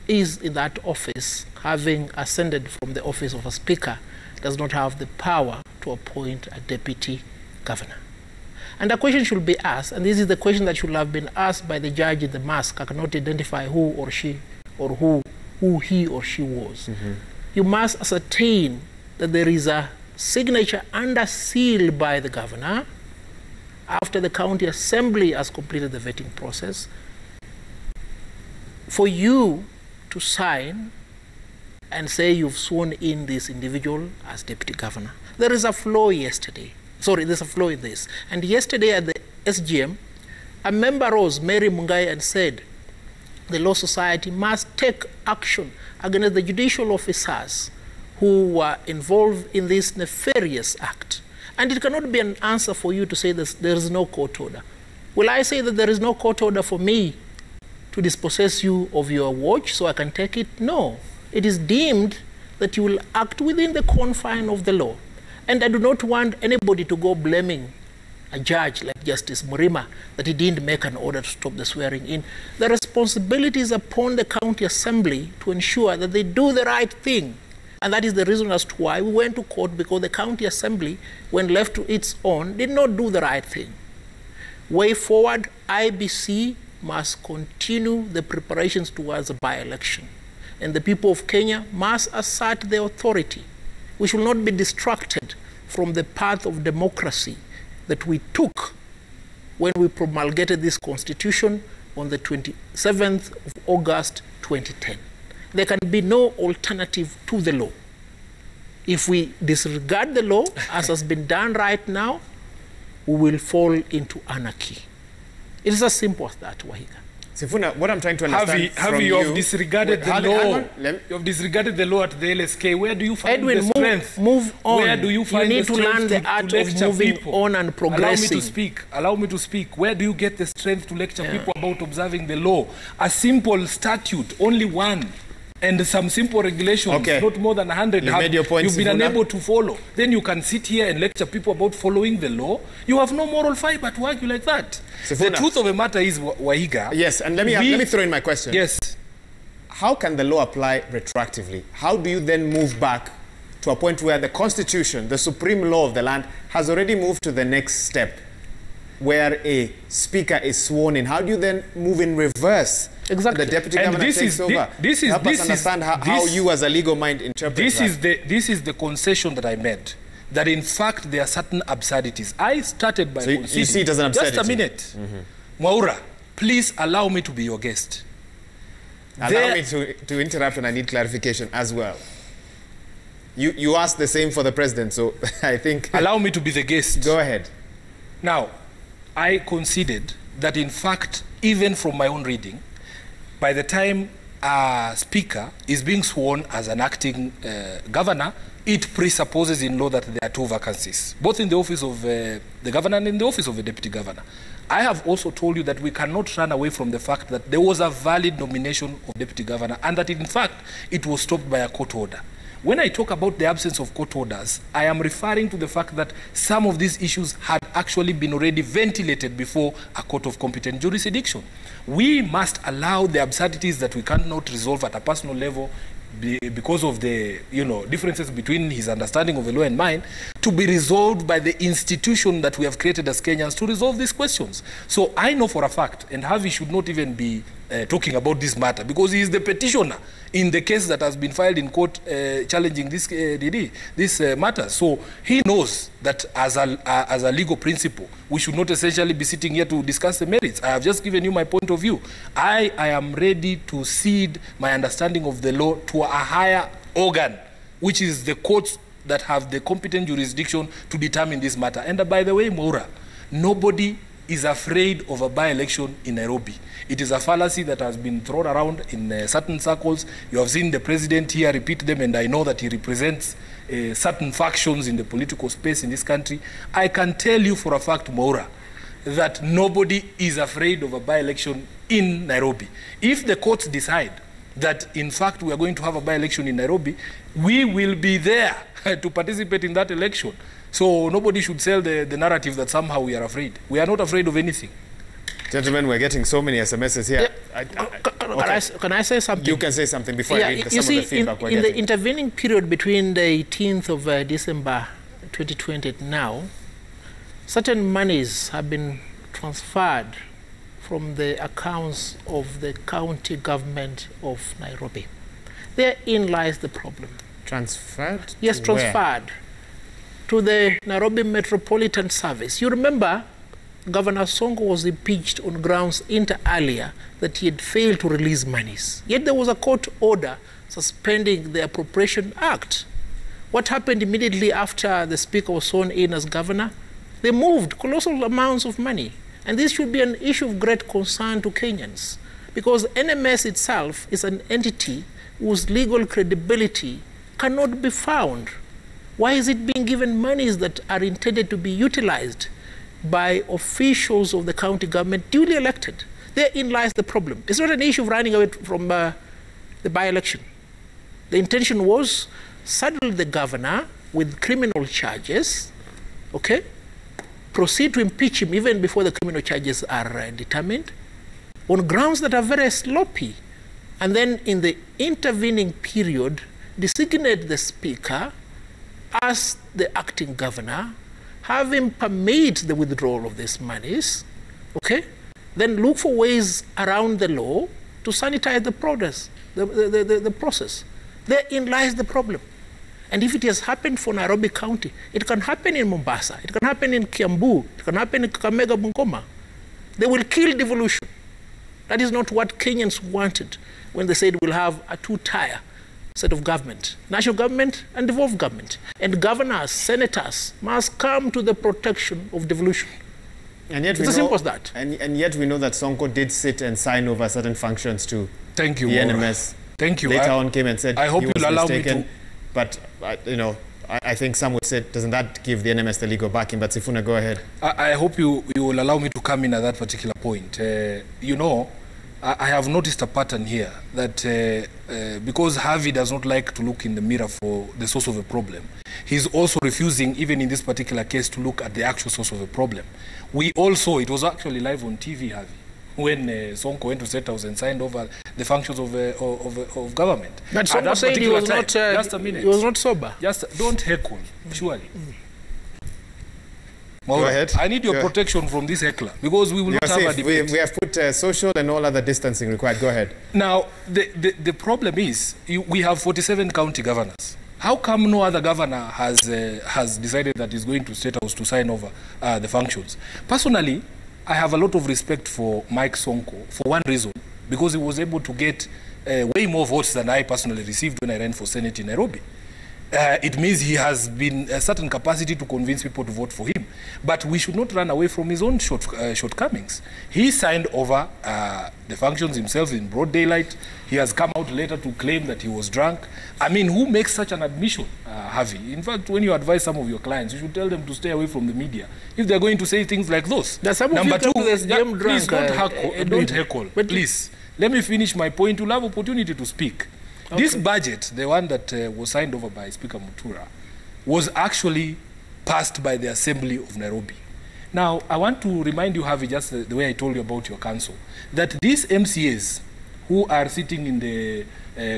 is in that office, having ascended from the office of a speaker, does not have the power to appoint a deputy governor. And a question should be asked, and this is the question that should have been asked by the judge in the mask. I cannot identify who or she or who he or she was. you must ascertain that there is a signature under seal by the governor after the county assembly has completed the vetting process for you to sign and say you've sworn in this individual as deputy governor. There is a flaw yesterday. Sorry, there's a flaw in this. And yesterday at the SGM, a member rose, Mary Mungai, and said the Law Society must take action against the judicial officers who were involved in this nefarious act. And it cannot be an answer for you to say that there is no court order. Will I say that there is no court order for me to dispossess you of your watch so I can take it? No. It is deemed that you will act within the confine of the law. And I do not want anybody to go blaming a judge like Justice Murima that he didn't make an order to stop the swearing in. The responsibility is upon the county assembly to ensure that they do the right thing. And that is the reason as to why we went to court, because the county assembly, when left to its own, did not do the right thing. Way forward, IBC must continue the preparations towards a by-election. And the people of Kenya must assert their authority. We should not be distracted from the path of democracy that we took when we promulgated this constitution on the 27th of August 2010. There can be no alternative to the law. If we disregard the law, as has been done right now, we will fall into anarchy. It is as simple as that, Wahiga. Sifuna, what I'm trying to understand Havi, you have disregarded the law. You have disregarded the law at the LSK. Where do you find Edwin, the strength? Move on. Where do you find need the to strength learn the art of moving people? on and progressing. Allow me to speak. Allow me to speak. Where do you get the strength to lecture people about observing the law? A simple statute, only one, and some simple regulations, not more than 100. You've been unable to follow. Then you can sit here and lecture people about following the law. You have no moral fiber to argue like that. Sifuna, the truth of the matter is, Wahiga. Yes, and let me throw in my question. Yes. How can the law apply retroactively? How do you then move back to a point where the Constitution, the supreme law of the land, has already moved to the next step, where a speaker is sworn in? How do you then move in reverse? Exactly. The deputy governor takes over. Help us understand how you as a legal mind interpret that. This is the concession that I made. That in fact there are certain absurdities. I started by conceding. You see it as an absurdity. Just a minute. Mwaura, please allow me to be your guest. Allow me to interrupt when I need clarification as well. You asked the same for the president, so I think... Allow me to be the guest. Go ahead. Now, I conceded that in fact, even from my own reading, by the time a speaker is being sworn as an acting governor, it presupposes in law that there are two vacancies, both in the office of the governor and in the office of the deputy governor. I have also told you that we cannot run away from the fact that there was a valid nomination of deputy governor and that in fact it was stopped by a court order. When I talk about the absence of court orders, I am referring to the fact that some of these issues had actually been already ventilated before a court of competent jurisdiction. We must allow the absurdities that we cannot resolve at a personal level because of the differences between his understanding of the law and mine, to be resolved by the institution that we have created as Kenyans to resolve these questions. So I know for a fact, and Havi should not even be talking about this matter, because he is the petitioner in the case that has been filed in court challenging this matter. So he knows that as a legal principle, we should not essentially be sitting here to discuss the merits. I have just given you my point of view. I am ready to cede my understanding of the law to a higher organ, which is the courts that have the competent jurisdiction to determine this matter. And by the way, Mwaura, nobody is afraid of a by-election in Nairobi. It is a fallacy that has been thrown around in certain circles. You have seen the president here repeat them, and I know that he represents certain factions in the political space in this country. I can tell you for a fact, Mwaura, that nobody is afraid of a by-election in Nairobi. If the courts decide that, in fact, we are going to have a by-election in Nairobi, we will be there to participate in that election. So nobody should sell the narrative that somehow we are afraid. We are not afraid of anything. Gentlemen, we're getting so many SMSs here. Yeah. Can I say something? You can say something before I read some of the feedback we're getting. In the intervening period between the 18th of December 2020 now, certain monies have been transferred from the accounts of the county government of Nairobi. Therein lies the problem. Transferred? Yes, transferred to the Nairobi Metropolitan Service. You remember, Governor Sonko was impeached on grounds inter alia that he had failed to release monies. Yet there was a court order suspending the Appropriation Act. What happened immediately after the Speaker was sworn in as governor? They moved colossal amounts of money. And this should be an issue of great concern to Kenyans, because NMS itself is an entity whose legal credibility cannot be found. Why is it being given monies that are intended to be utilized by officials of the county government duly elected? Therein lies the problem. It's not an issue of running away from the by-election. The intention was saddle the governor with criminal charges, okay? Proceed to impeach him even before the criminal charges are determined on grounds that are very sloppy. And then in the intervening period, designate the Speaker as the acting governor, have him permit the withdrawal of these monies, okay? Then look for ways around the law to sanitize the process. Therein lies the problem. And if it has happened for Nairobi County, it can happen in Mombasa, it can happen in Kiambu, it can happen in Kakamega, Bungoma. They will kill devolution. That is not what Kenyans wanted when they said we'll have a two-tier set of government, national government and devolved government. And governors, senators must come to the protection of devolution. And yet it's as simple as that. And yet we know that Sonko did sit and sign over certain functions to the NMS. Thank you. Later on came and said I hope he was you'll allow mistaken. me to... But, you know, I think some would say, doesn't that give the NMS the legal backing? But Sifuna, go ahead. I hope you will allow me to come in at that particular point. You know, I have noticed a pattern here that because Havi does not like to look in the mirror for the source of a problem, he's also refusing, even in this particular case, to look at the actual source of a problem. We all saw, it was actually live on TV, Havi, when Sonko went to State House and signed over the functions of government. But Sonko said he was not, just a minute. He was not sober. Just don't heckle, surely. Go ahead. I need your protection from this heckler, because we will not have a debate. We have put social and all other distancing required. Go ahead. Now, the problem is, we have 47 county governors. How come no other governor has decided that he's going to State House to sign over the functions? Personally, I have a lot of respect for Mike Sonko for one reason, because he was able to get way more votes than I personally received when I ran for Senate in Nairobi. It means he has been a certain capacity to convince people to vote for him. But we should not run away from his own shortcomings. He signed over the functions himself in broad daylight. He has come out later to claim that he was drunk. I mean, who makes such an admission, Havi? In fact, when you advise some of your clients, you should tell them to stay away from the media if they're going to say things like those. Number two, please don't heckle. But please, let me finish my point. You'll have opportunity to speak. Okay. This budget, the one that was signed over by Speaker Mutura, was actually passed by the Assembly of Nairobi. Now, I want to remind you, Havi, just the way I told you about your council, that these MCAs who are sitting in the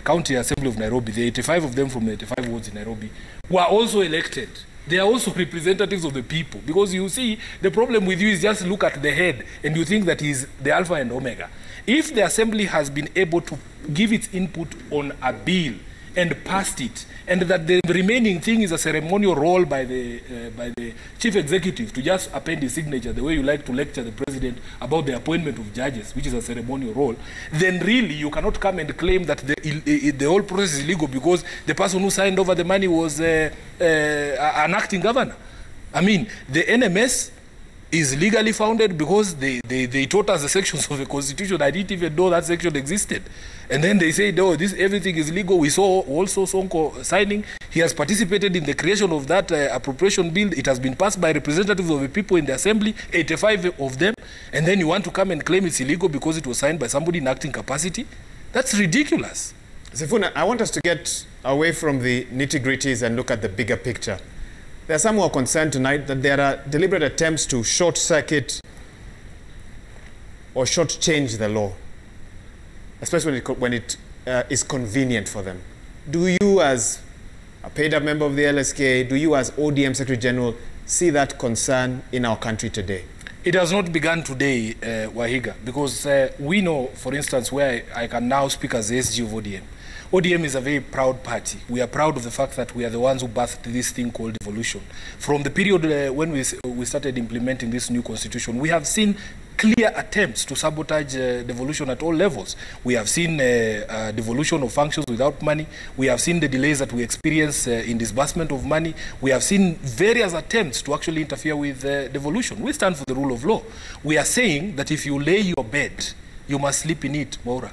County Assembly of Nairobi, the 85 of them from the 85 wards in Nairobi, were also elected. They are also representatives of the people. Because you see, the problem with you is just look at the head and you think that he's the alpha and omega. If the Assembly has been able to give its input on a bill and passed it, and that the remaining thing is a ceremonial role by the chief executive to just append his signature, the way you like to lecture the president about the appointment of judges, which is a ceremonial role, then really you cannot come and claim that the whole process is illegal because the person who signed over the money was an acting governor. I mean, the NMS is legally founded because they taught us the sections of the Constitution. I didn't even know that section existed. And then they say, no, everything is legal. We saw also Sonko signing. He has participated in the creation of that appropriation bill. It has been passed by representatives of the people in the Assembly, 85 of them. And then you want to come and claim it's illegal because it was signed by somebody in acting capacity? That's ridiculous. Sifuna, I want us to get away from the nitty-gritties and look at the bigger picture. There are some who are concerned tonight that there are deliberate attempts to short-circuit or short-change the law, especially when it is convenient for them. Do you, as a paid-up member of the LSK, do you, as ODM Secretary General, see that concern in our country today? It has not begun today, Wahiga, because we know, for instance, where I can now speak as the SG of ODM. ODM is a very proud party. We are proud of the fact that we are the ones who birthed this thing called devolution. From the period when we started implementing this new constitution, we have seen clear attempts to sabotage devolution at all levels. We have seen devolution of functions without money. We have seen the delays that we experience in disbursement of money. We have seen various attempts to actually interfere with devolution. We stand for the rule of law. We are saying that if you lay your bed, you must sleep in it, Maura.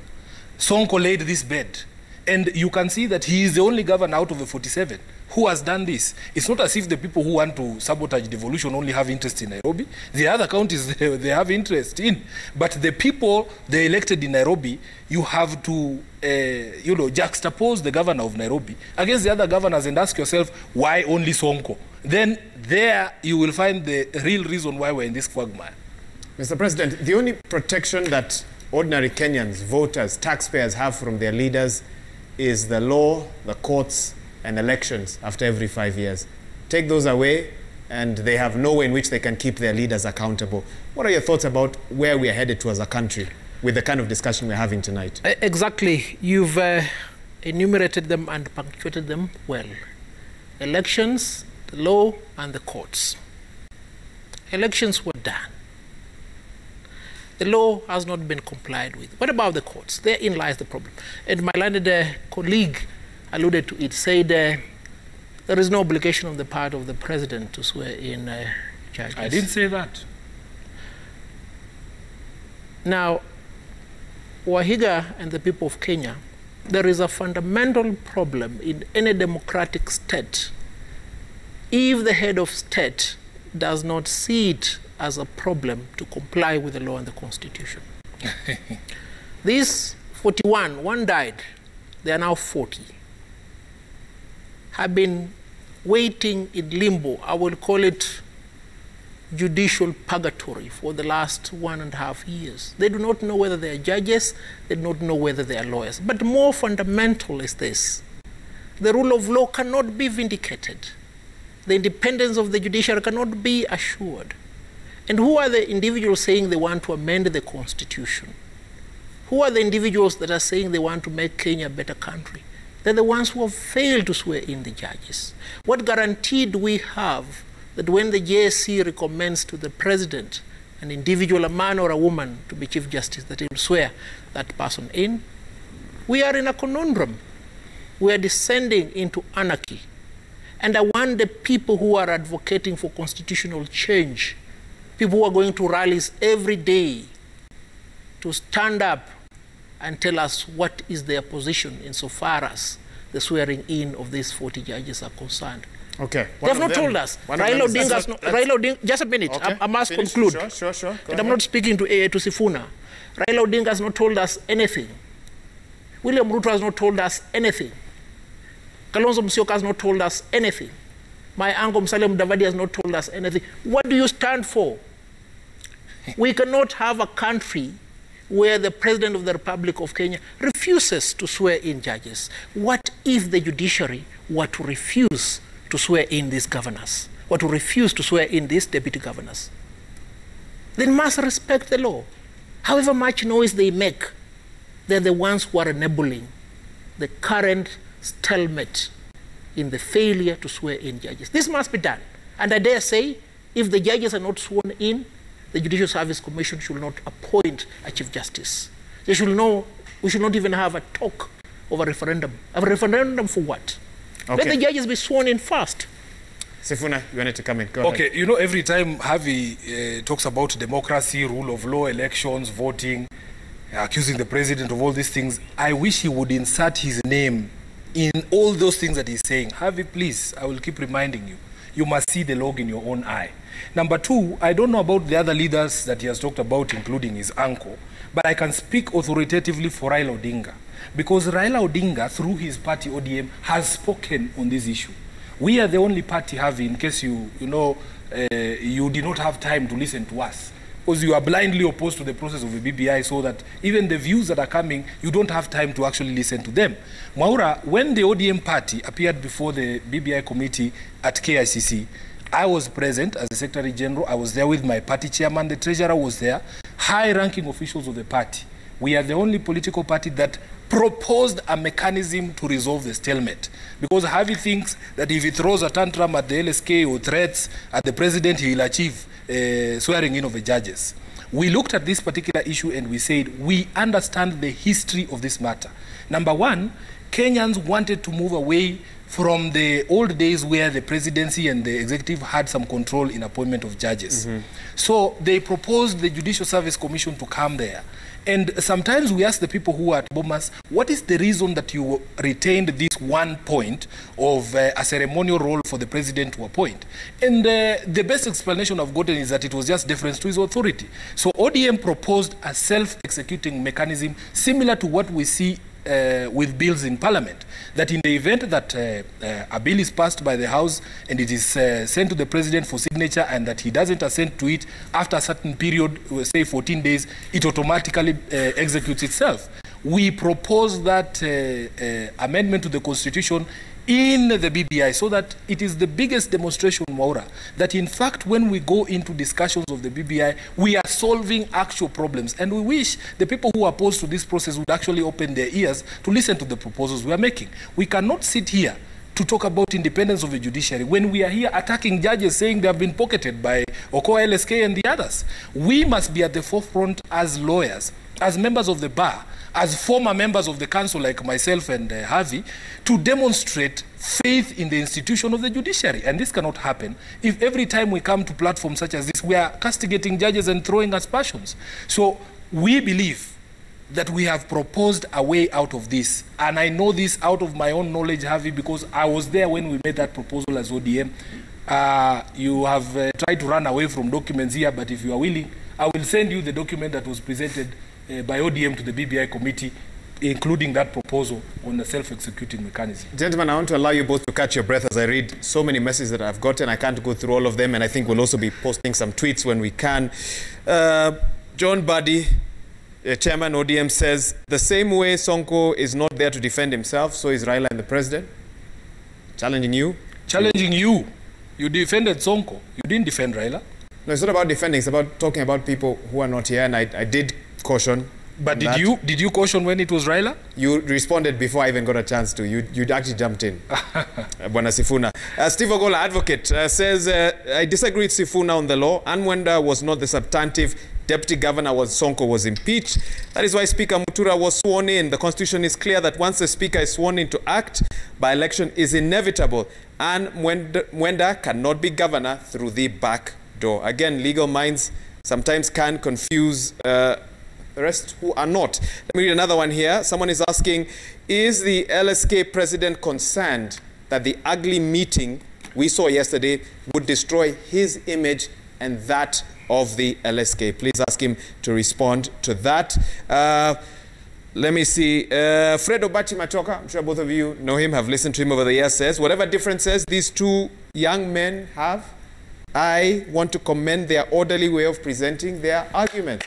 Sonko laid this bed. And you can see that he is the only governor out of the 47 who has done this. It's not as if the people who want to sabotage devolution only have interest in Nairobi. The other counties, they have interest in. But the people they elected in Nairobi, you have to, juxtapose the governor of Nairobi against the other governors and ask yourself, why only Sonko? Then there you will find the real reason why we're in this quagmire. Mr. President, the only protection that ordinary Kenyans, voters, taxpayers have from their leaders is the law, the courts, and elections after every 5 years. Take those away, and they have no way in which they can keep their leaders accountable. What are your thoughts about where we are headed to as a country with the kind of discussion we're having tonight? Exactly. You've enumerated them and punctuated them well. Elections, the law, and the courts. Elections were done. The law has not been complied with. What about the courts? Therein lies the problem. And my learned colleague alluded to it, said there is no obligation on the part of the president to swear in judges. I didn't say that. Now, Wahiga and the people of Kenya, there is a fundamental problem in any democratic state if the head of state does not see it as a problem to comply with the law and the constitution. These 41, one died, they are now 40, have been waiting in limbo, I will call it judicial purgatory, for the last 1.5 years. They do not know whether they are judges, they do not know whether they are lawyers. But more fundamental is this: the rule of law cannot be vindicated. The independence of the judiciary cannot be assured. And who are the individuals saying they want to amend the constitution? Who are the individuals that are saying they want to make Kenya a better country? They're the ones who have failed to swear in the judges. What guarantee do we have that when the JSC recommends to the president an individual, a man or a woman, to be Chief Justice, that he will swear that person in? We are in a conundrum. We are descending into anarchy. And I want the people who are advocating for constitutional change, people who are going to rallies every day, to stand up and tell us what is their position insofar as the swearing in of these 40 judges are concerned. Okay. They have not told us. Raila Odinga, just a minute, okay. I must Finish. conclude. Sure. And I'm not speaking to Sifuna. Raila Odinga has not told us anything. William Ruto has not told us anything. Kalonzo Musyoka has not told us anything. My uncle Musalia Mudavadi has not told us anything. What do you stand for? We cannot have a country where the President of the Republic of Kenya refuses to swear in judges. What if the judiciary were to refuse to swear in these governors, or to refuse to swear in these deputy governors? They must respect the law. However much noise they make, they're the ones who are enabling the current stalemate in the failure to swear in judges. This must be done. And I dare say, if the judges are not sworn in, the Judicial Service Commission should not appoint a Chief Justice. They should know, we should not even have a talk of a referendum. A referendum for what? Okay. Let the judges be sworn in first. Sifuna, you wanted to come in. Go ahead. Okay, you know, every time Havi talks about democracy, rule of law, elections, voting, accusing the president of all these things, I wish he would insert his name in all those things that he's saying. Havi, please, I will keep reminding you. You must see the log in your own eye. Number two, I don't know about the other leaders that he has talked about, including his uncle, but I can speak authoritatively for Raila Odinga, because Raila Odinga, through his party ODM, has spoken on this issue. We are the only party, Havi, in case you did not have time to listen to us, because you are blindly opposed to the process of the BBI, so that even the views that are coming, you don't have time to actually listen to them. Mwaura, when the ODM party appeared before the BBI committee at KICC, I was present as the Secretary General. I was there with my party chairman, the treasurer was there, high-ranking officials of the party. we are the only political party that proposed a mechanism to resolve the stalemate. Because Havi thinks that if he throws a tantrum at the LSK or threats at the president, he will achieve swearing in of the judges. We looked at this particular issue and we said, we understand the history of this matter. Number one, Kenyans wanted to move away from the old days where the presidency and the executive had some control in appointment of judges. So they proposed the Judicial Service Commission to come there. And sometimes we ask the people who are at Bomas, what is the reason that you retained this one point of a ceremonial role for the president to appoint? And the best explanation I've gotten is that it was just deference to his authority. So ODM proposed a self-executing mechanism similar to what we see with bills in parliament, that in the event that a bill is passed by the House and it is sent to the president for signature and that he doesn't assent to it after a certain period, say 14 days, it automatically executes itself. We propose that amendment to the Constitution in the BBI so that it is the biggest demonstration, Maura, that in fact when we go into discussions of the BBI, we are solving actual problems. And we wish the people who are opposed to this process would actually open their ears to listen to the proposals we are making. We cannot sit here to talk about independence of the judiciary when we are here attacking judges saying they have been pocketed by Okoa, LSK and the others. We must be at the forefront as lawyers, as members of the bar, as former members of the council like myself and Havi, to demonstrate faith in the institution of the judiciary. And this cannot happen if every time we come to platforms such as this, we are castigating judges and throwing aspersions. So we believe that we have proposed a way out of this. And I know this out of my own knowledge, Havi, because I was there when we made that proposal as ODM. You have tried to run away from documents here, but if you are willing, I will send you the document that was presented by ODM to the BBI committee, including that proposal on the self-executing mechanism. Gentlemen, I want to allow you both to catch your breath as I read so many messages that I've gotten. I can't go through all of them, and I think we'll also be posting some tweets when we can. John Buddy, Chairman ODM, says, the same way Sonko is not there to defend himself, so is Raila and the president. Challenging you. Challenging you. You defended Sonko. You didn't defend Raila. No, it's not about defending. It's about talking about people who are not here, and I did caution. But did you caution when it was Raila? You responded before I even got a chance to. You actually jumped in. Bwana Sifuna. Steve Ogola, advocate, says, I disagree with Sifuna on the law. Anwenda was not the substantive deputy governor when Sonko was impeached. That is why Speaker Mutura was sworn in. The Constitution is clear that once the Speaker is sworn in to act, by-election is inevitable. And Mwenda cannot be governor through the back door. Again, legal minds sometimes can confuse the rest who are not. Let me read another one here. Someone is asking, is the LSK president concerned that the ugly meeting we saw yesterday would destroy his image and that of the LSK? Please ask him to respond to that. Let me see. Fred Obachi Matoka, I'm sure both of you know him, have listened to him over the years, says, whatever differences these two young men have, I want to commend their orderly way of presenting their argument.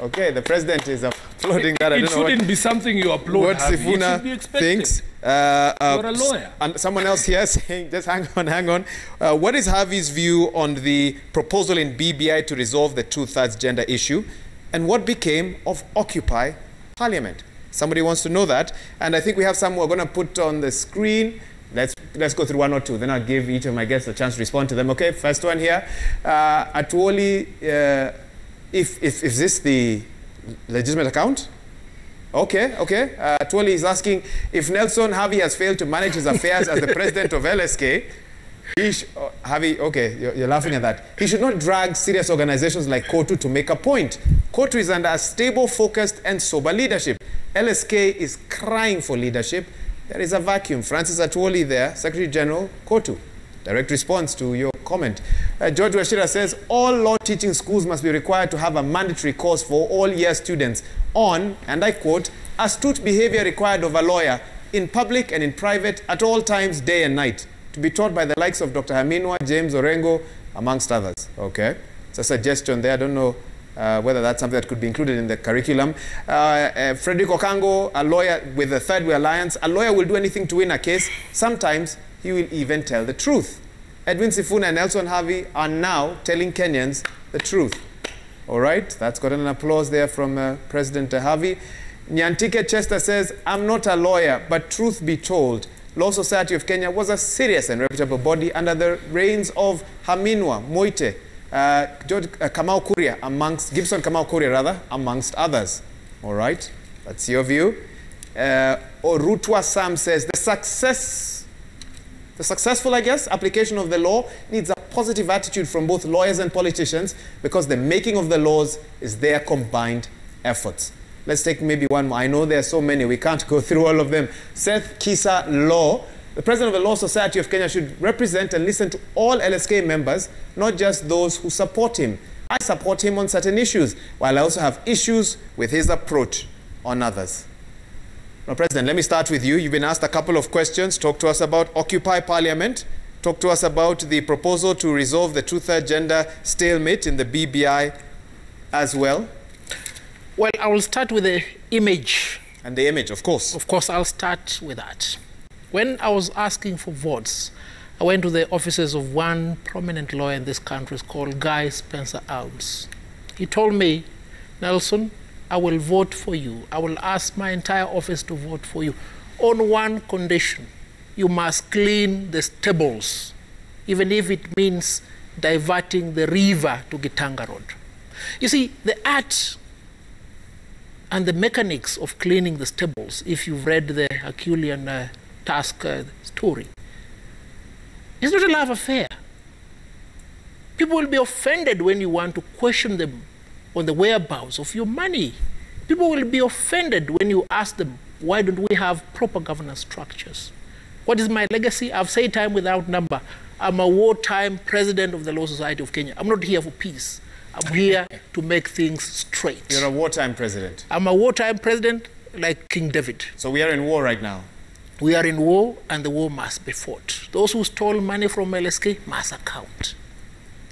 Okay, the president is applauding that. It shouldn't be something you applaud. What Sifuna thinks. You're a lawyer. And someone else here saying, just hang on. What is Havi's view on the proposal in BBI to resolve the 2/3 gender issue? And what became of Occupy Parliament? Somebody wants to know that. And I think we have some we're going to put on the screen. Let's go through one or two. Then I'll give each of my guests a chance to respond to them. Okay, first one here. Atuoli, if this the legitimate account? Okay. Atuoli is asking, if Nelson Havi has failed to manage his affairs as the president of LSK, Havi, okay, you're laughing at that. He should not drag serious organizations like KOTU to make a point. KOTU is under a stable, focused, and sober leadership. LSK is crying for leadership. There is a vacuum. Francis Atuoli there, Secretary General, KOTU. Direct response to your comment. George Washira says, all law teaching schools must be required to have a mandatory course for all year students on, and I quote, astute behavior required of a lawyer in public and in private at all times, day and night, to be taught by the likes of Dr. Haminwa, James Orengo, amongst others. Okay, it's a suggestion there. I don't know whether that's something that could be included in the curriculum. Frederick Okango, a lawyer with the Third Way Alliance, a lawyer will do anything to win a case. Sometimes he will even tell the truth. Edwin Sifuna and Nelson Havi are now telling Kenyans the truth. All right, that's gotten an applause there from President Havi. Nyantike Chester says, I'm not a lawyer, but truth be told, Law Society of Kenya was a serious and reputable body under the reigns of Haminwa, Moite, Kamau Kuria, Gibson Kamau Kuria rather, amongst others. All right, that's your view. Orutwa Sam says, the successful, I guess, application of the law needs a positive attitude from both lawyers and politicians because the making of the laws is their combined efforts. Let's take maybe one more. I know there are so many. We can't go through all of them. Seth Kisa Law. The president of the Law Society of Kenya should represent and listen to all LSK members, not just those who support him. I support him on certain issues, while I also have issues with his approach on others. Now, President, let me start with you. You've been asked a couple of questions. Talk to us about Occupy Parliament. Talk to us about the proposal to resolve the two-third gender stalemate in the BBI as well. Well, I will start with the image. And the image, of course. Of course, I'll start with that. When I was asking for votes, I went to the offices of one prominent lawyer in this country called Guy Spencer Alms. He told me, Nelson, I will vote for you. I will ask my entire office to vote for you on one condition. You must clean the stables, even if it means diverting the river to Gitanga Road. You see, the art and the mechanics of cleaning the stables, if you've read the Herculean task story, it's not a love affair. People will be offended when you want to question them on the whereabouts of your money. People will be offended when you ask them, why don't we have proper governance structures? What is my legacy? I've said time without number. I'm a wartime president of the Law Society of Kenya. I'm not here for peace. I'm here to make things straight. You're a wartime president. I'm a wartime president like King David. So we are in war right now. We are in war, and the war must be fought. Those who stole money from LSK must account.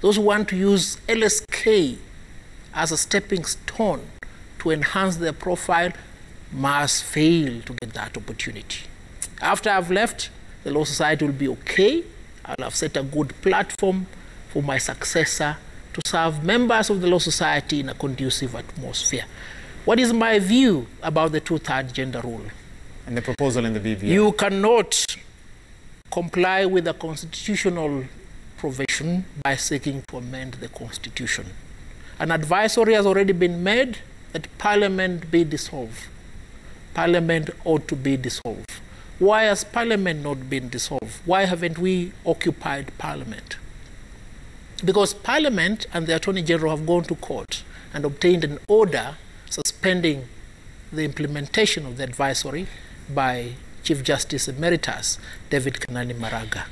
Those who want to use LSK as a stepping stone to enhance their profile must fail to get that opportunity. After I've left, the Law Society will be okay. I'll have set a good platform for my successor to serve members of the Law Society in a conducive atmosphere. What is my view about the two-third gender rule? And the proposal in the BBI? You cannot comply with a constitutional provision by seeking to amend the Constitution. An advisory has already been made that Parliament be dissolved. Parliament ought to be dissolved. Why has Parliament not been dissolved? Why haven't we occupied Parliament? Because Parliament and the Attorney General have gone to court and obtained an order suspending the implementation of the advisory by Chief Justice Emeritus David Kanani Maraga.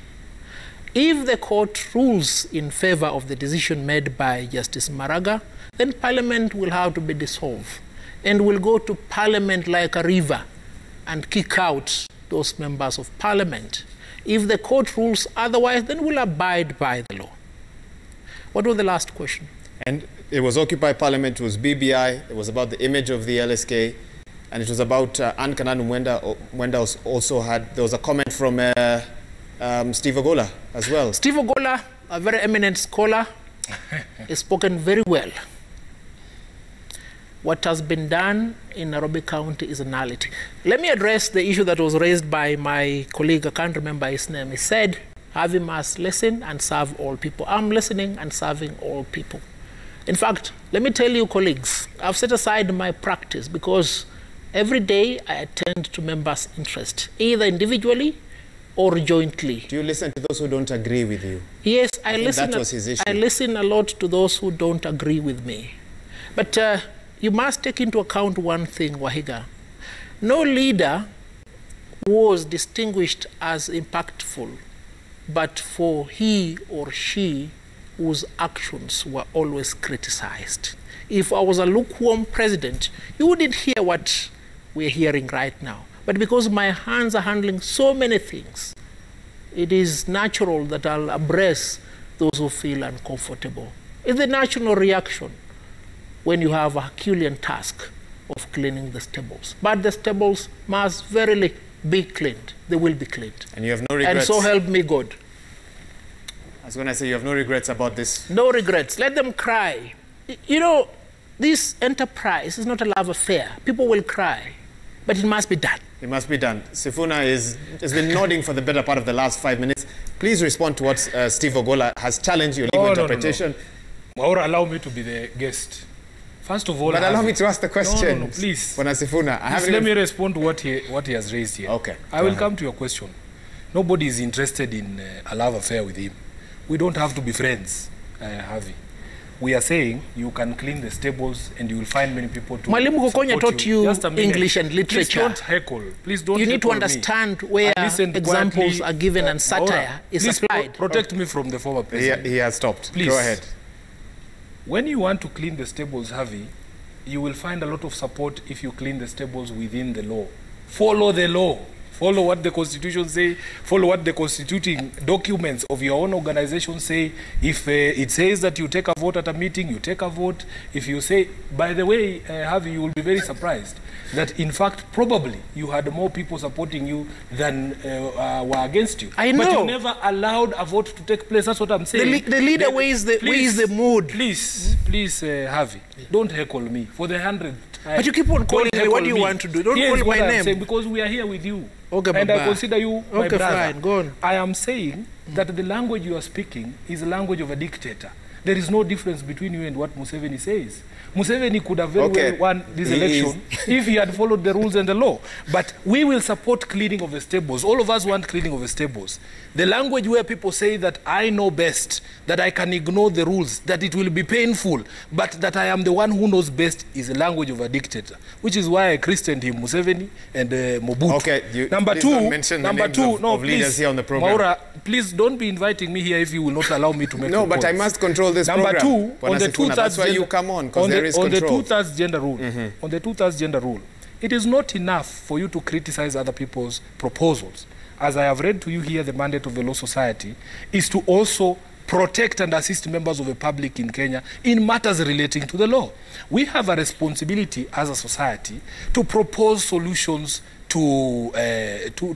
If the court rules in favor of the decision made by Justice Maraga, then Parliament will have to be dissolved and will go to Parliament like a river and kick out those members of Parliament. If the court rules otherwise, then we'll abide by the law. What was the last question? And it was Occupy Parliament, it was BBI, it was about the image of the LSK, and it was about Anne Kananu Mwenda also had, there was a comment from Steve Ogola as well. Steve Ogola, a very eminent scholar, has spoken very well. What has been done in Nairobi County is a nullity. Let me address the issue that was raised by my colleague, I can't remember his name. He said, Havi must listen and serve all people. I'm listening and serving all people. In fact, let me tell you, colleagues, I've set aside my practice because every day I attend to members' interest, either individually or jointly. Do you listen to those who don't agree with you? Yes, I listen. That was his issue. I listen a lot to those who don't agree with me. But you must take into account one thing, Wahiga. No leader was distinguished as impactful, but for he or she whose actions were always criticized. If I was a lukewarm president, you wouldn't hear what we're hearing right now. But because my hands are handling so many things, it is natural that I'll embrace those who feel uncomfortable. It's the natural reaction when you have a Herculean task of cleaning the stables. But the stables must verily be cleaned. They will be cleaned. And you have no regrets? And so help me God. I was going to say, you have no regrets about this? No regrets. Let them cry. You know, this enterprise is not a love affair. People will cry, but it must be done. It must be done. Sifuna has been nodding for the better part of the last 5 minutes. Please respond to what Steve Ogolla has challenged your legal interpretation. Maura, allow me to be the guest. First of all, but allow me to ask the question. No, please. Sifuna, let me respond to what he has raised here. Okay. I will come to your question. Nobody is interested in a love affair with him. We don't have to be friends, Havi. We are saying you can clean the stables and you will find many people to Mwalimu Kokonya taught you English and Please literature. don't heckle. Please don't You need to understand where examples are given and satire is applied. Protect me from the former president. He has stopped. Please. Go ahead. When you want to clean the stables, Havi, you will find a lot of support if you clean the stables within the law. Follow the law. Follow what the Constitution say. Follow what the constituting documents of your own organization say. If it says that you take a vote at a meeting, you take a vote. If you say, by the way, Havi, you will be very surprised that in fact, probably you had more people supporting you than were against you. I know. But you never allowed a vote to take place. That's what I'm saying. The leader weighs the mood. Please, Havi, don't heckle me for the 100th time. But you keep on calling me. What do you want to do? Don't call my name. Saying, because we are here with you. Okay, and I consider you my brother. Fine, go on. I am saying that the language you are speaking is the language of a dictator. There is no difference between you and what Museveni says. Museveni could have very well won this election if he had followed the rules and the law. But we will support cleaning of the stables. All of us want cleaning of the stables. The language where people say that I know best, that I can ignore the rules, that it will be painful, but that I am the one who knows best is the language of a dictator, which is why I christened him Museveni and Mobutu. Okay, number two, leaders here on the program. Maura, please don't be inviting me here if you will not allow me to make No, but points. I must control this program. Number two, on the two-thirds that's why you come on, because there is control. On the two-thirds gender rule, on the two-thirds gender rule, it is not enough for you to criticize other people's proposals. As I have read to you here, the mandate of the Law Society is to also protect and assist members of the public in Kenya in matters relating to the law. We have a responsibility as a society to propose solutions to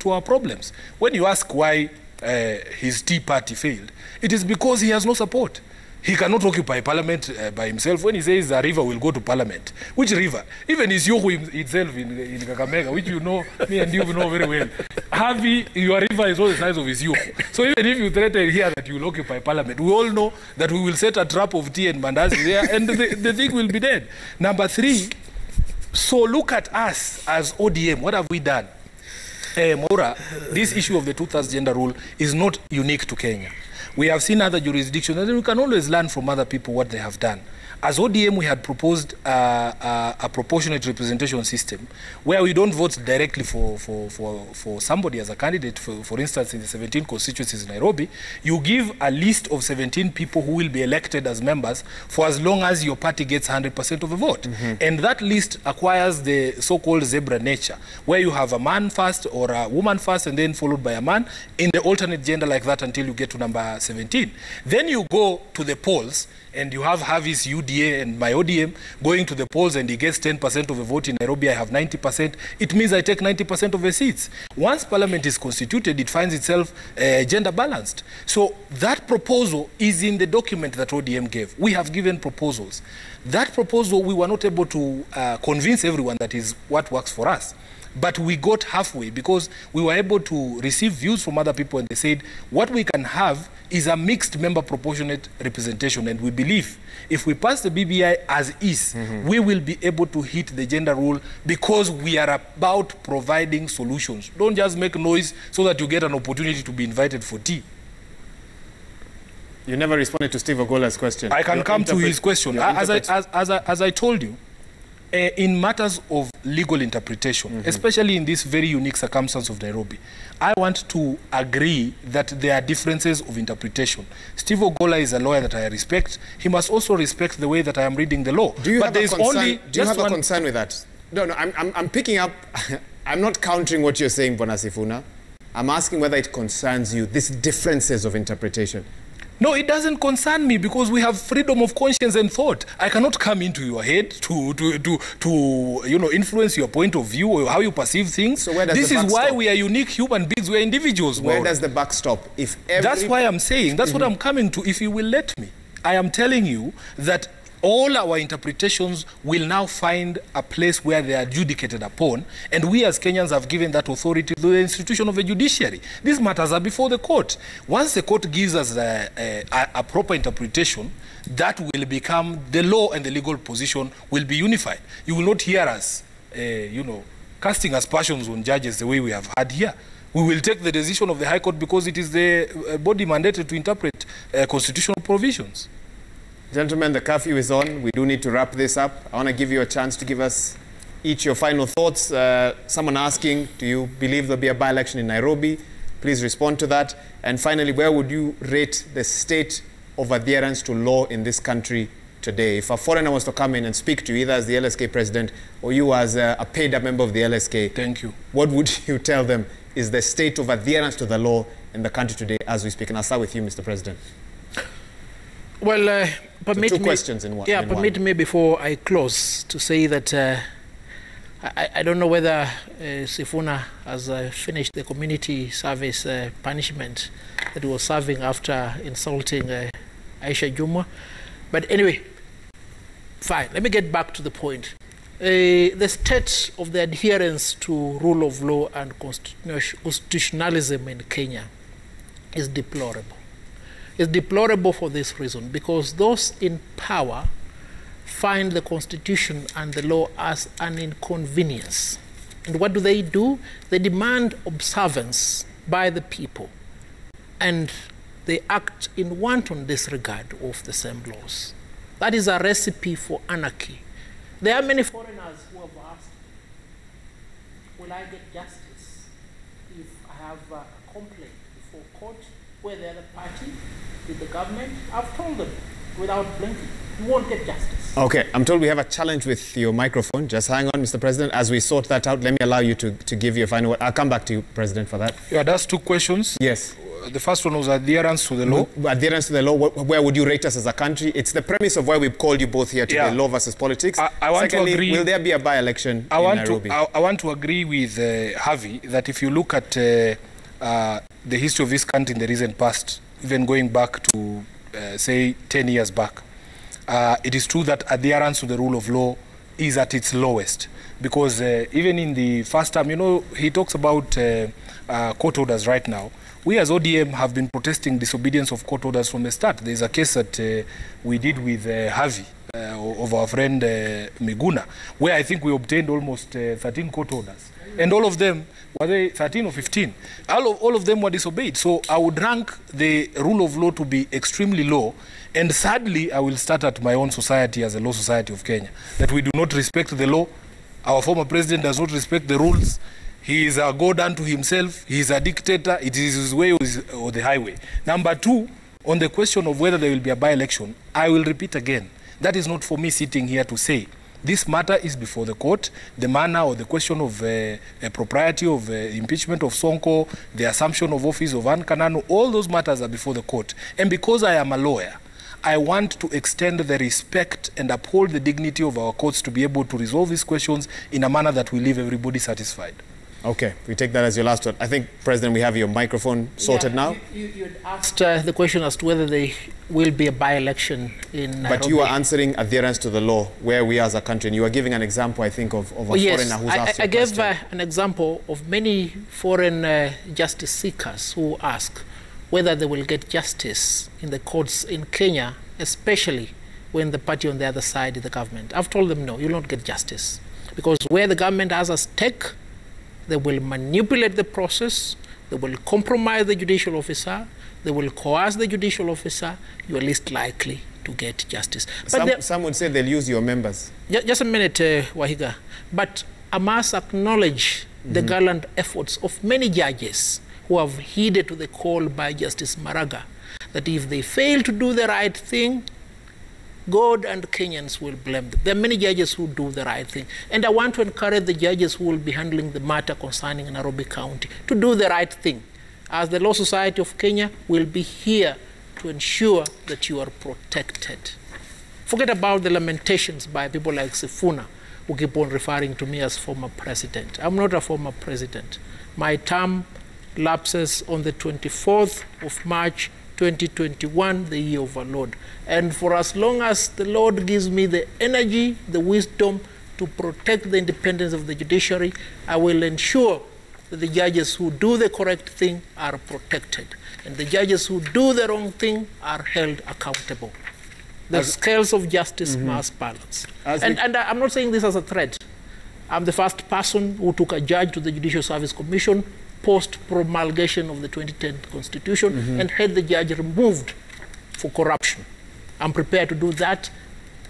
our problems. When you ask why his Tea Party failed, it is because he has no support. He cannot occupy parliament by himself. When he says the river will go to parliament, which river? Even Isiokhu itself in Kakamega, which you know, me and you know very well. Havi, your river is all the size of Isiokhu. So even if you threaten here that you will occupy parliament, we all know that we will set a trap of tea and mandazi there and the thing will be dead. Number three, so look at us as ODM. What have we done? Maura, this issue of the two-thirds gender rule is not unique to Kenya. We have seen other jurisdictions, and we can always learn from other people what they have done. As ODM, we had proposed a proportionate representation system where we don't vote directly for somebody as a candidate. For instance, in the 17 constituencies in Nairobi, you give a list of 17 people who will be elected as members for as long as your party gets 100% of the vote. And that list acquires the so-called zebra nature, where you have a man first or a woman first and then followed by a man in the alternate gender like that until you get to number 17. Then you go to the polls and you have Havi's UDA and my ODM going to the polls and he gets 10% of the vote in Nairobi, I have 90%. It means I take 90% of the seats. Once parliament is constituted, it finds itself gender balanced. So that proposal is in the document that ODM gave. We have given proposals. That proposal, we were not able to convince everyone that is what works for us. But we got halfway because we were able to receive views from other people and they said, what we can have is a mixed member proportionate representation. And we believe if we pass the BBI as is, we will be able to hit the gender rule because we are about providing solutions. Don't just make noise so that you get an opportunity to be invited for tea. You never responded to Steve Ogolla's question. I can come to his question. As I told you, in matters of legal interpretation, especially in this very unique circumstance of Nairobi, I want to agree that there are differences of interpretation. Steve Ogolla is a lawyer that I respect. He must also respect the way that I am reading the law. Do you have a concern with that? No, I'm picking up. I'm not countering what you're saying, Bwana Sifuna. I'm asking whether it concerns you, these differences of interpretation. No, it doesn't concern me because we have freedom of conscience and thought. I cannot come into your head to influence your point of view or how you perceive things. So where does this is why we are unique human beings. We are individuals. Where does the buck stop? That's why I'm saying, that's what I'm coming to, if you will let me. I am telling you that All our interpretations will now find a place where they are adjudicated upon, and we as Kenyans have given that authority to the institution of the judiciary. These matters are before the court. Once the court gives us a proper interpretation, that will become the law, and the legal position will be unified. You will not hear us, casting aspersions on judges the way we have had here. We will take the decision of the High Court because it is the body mandated to interpret constitutional provisions. Gentlemen, the curfew is on. We do need to wrap this up. I want to give you a chance to give us each your final thoughts. Someone asking, do you believe there'll be a by-election in Nairobi? Please respond to that. And finally, where would you rate the state of adherence to law in this country today? If a foreigner was to come in and speak to you, either as the LSK president or you as a paid-up member of the LSK, thank you, what would you tell them is the state of adherence to the law in the country today as we speak? And I'll start with you, Mr. President. Well, permit two questions in one. Yeah, permit me before I close to say that I don't know whether Sifuna has finished the community service punishment that he was serving after insulting Aisha Jumwa. But anyway, fine. Let me get back to the point. The state of the adherence to rule of law and constitutionalism in Kenya is deplorable. It's deplorable for this reason, because those in power find the constitution and the law as an inconvenience. And what do? They demand observance by the people, and they act in wanton disregard of the same laws. That is a recipe for anarchy. There are many foreigners who have asked, will I get justice if I have a complaint before court where the other party with the government? I've told them without blinking, you won't get justice. Okay, I'm told we have a challenge with your microphone. Just hang on, Mr. President. As we sort that out, let me allow you to give your final word. I'll come back to you, President, for that. Yeah, that's two questions. Yes. The first one was adherence to the law. Adherence to the law, where would you rate us as a country? It's the premise of why we've called you both here today, law versus politics. I want Secondly, to agree. Will there be a by-election in Nairobi? I want to agree with Havi that if you look at the history of this country in the recent past, even going back to, say, 10 years back, it is true that adherence to the rule of law is at its lowest. Because even in the first time, he talks about court orders right now. We as ODM have been protesting disobedience of court orders from the start. There's a case that we did with Havi, of our friend Miguna, where I think we obtained almost 13 court orders. And all of them, were they 13 or 15? All of them were disobeyed. So I would rank the rule of law to be extremely low. And sadly, I will start at my own society as a law society of Kenya, that we do not respect the law. Our former president does not respect the rules. He is a god unto himself. He is a dictator. It is his way or the highway. Number two, on the question of whether there will be a by-election, I will repeat again. That is not for me sitting here to say. This matter is before the court. The manner or the question of propriety of impeachment of Sonko, the assumption of office of Ann Kananu, all those matters are before the court. And because I am a lawyer, I want to extend the respect and uphold the dignity of our courts to be able to resolve these questions in a manner that will leave everybody satisfied. Okay, we take that as your last word. I think, President, we have your microphone sorted now. You had asked the question as to whether there will be a by-election in Nairobi. But you are answering adherence to the law, where we are as a country, and you are giving an example, I think, of a foreigner who's asked you a question. I gave an example of many foreign justice seekers who ask whether they will get justice in the courts in Kenya, especially when the party on the other side is the government. I've told them, no, you will not get justice. Because where the government has a stake, they will manipulate the process, they will compromise the judicial officer, they will coerce the judicial officer, you are least likely to get justice. But some would say they'll use your members. Just a minute, Wahiga. But I must acknowledge the gallant efforts of many judges who have heeded to the call by Justice Maraga, that if they fail to do the right thing, God and Kenyans will blame them. There are many judges who do the right thing. And I want to encourage the judges who will be handling the matter concerning Nairobi County to do the right thing. As the Law Society of Kenya will be here to ensure that you are protected. Forget about the lamentations by people like Sifuna, who keep on referring to me as former president. I'm not a former president. My term lapses on the 24th of March, 2021, the year of our Lord. And for as long as the Lord gives me the energy, the wisdom to protect the independence of the judiciary, I will ensure that the judges who do the correct thing are protected, and the judges who do the wrong thing are held accountable. The scales of justice must balance. And I'm not saying this as a threat. I'm the first person who took a judge to the Judicial Service Commission post-promulgation of the 2010 Constitution and had the judge removed for corruption. I'm prepared to do that,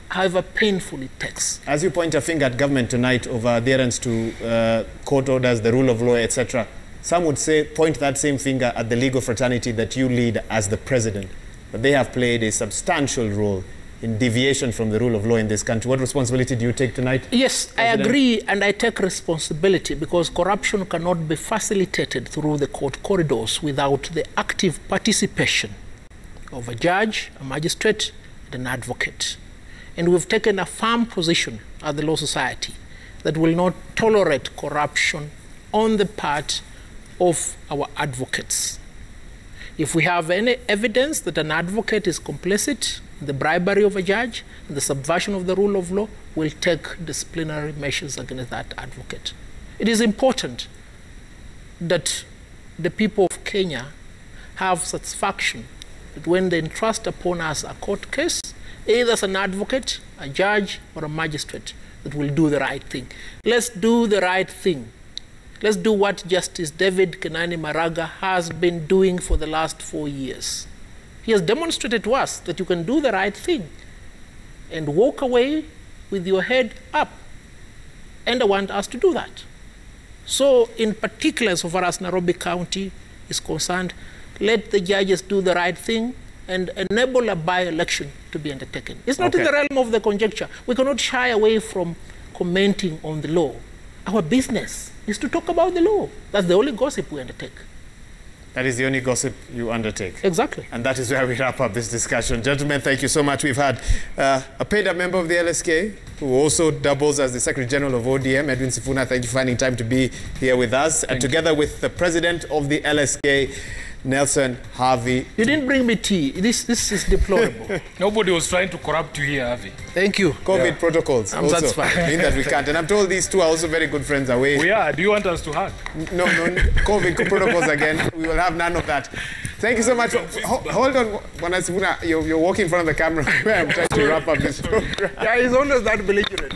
however painful it takes. As you point a finger at government tonight over adherence to court orders, the rule of law, etc., some would say, point that same finger at the legal fraternity that you lead as the president. But they have played a substantial role in deviation from the rule of law in this country. What responsibility do you take tonight? Yes, President? I agree, and I take responsibility because corruption cannot be facilitated through the court corridors without the active participation of a judge, a magistrate, and an advocate. And we've taken a firm position at the Law Society that will not tolerate corruption on the part of our advocates. If we have any evidence that an advocate is complicit in the bribery of a judge and the subversion of the rule of law, we'll take disciplinary measures against that advocate. It is important that the people of Kenya have satisfaction that when they entrust upon us a court case, either as an advocate, a judge, or a magistrate, that will do the right thing. Let's do the right thing. Let's do what Justice David Kenani Maraga has been doing for the last 4 years. He has demonstrated to us that you can do the right thing and walk away with your head up. And I want us to do that. So in particular, so far as Nairobi County is concerned, let the judges do the right thing and enable a by-election to be undertaken. It's not in the realm of the conjecture. We cannot shy away from commenting on the law. Our business is to talk about the law. That's the only gossip we undertake. That is the only gossip you undertake. Exactly. And that is where we wrap up this discussion. Gentlemen, thank you so much. We've had a paid-up member of the LSK who also doubles as the Secretary General of ODM, Edwin Sifuna. Thank you for finding time to be here with us. And together with the President of the LSK, Nelson Havi. You didn't bring me tea. This is deplorable. Nobody was trying to corrupt you here, Havi. Thank you. COVID protocols I'm also satisfied. mean that we can't. And I'm told ththese two are also very good friends away. We are. Do you want us to hug? No, COVID protocols again. We will have none of that. Thank you so much. Hold on, Bwana Sifuna. You're walking in front of the camera where I'm trying to wrap up this program. Yeah, he's always that belligerent.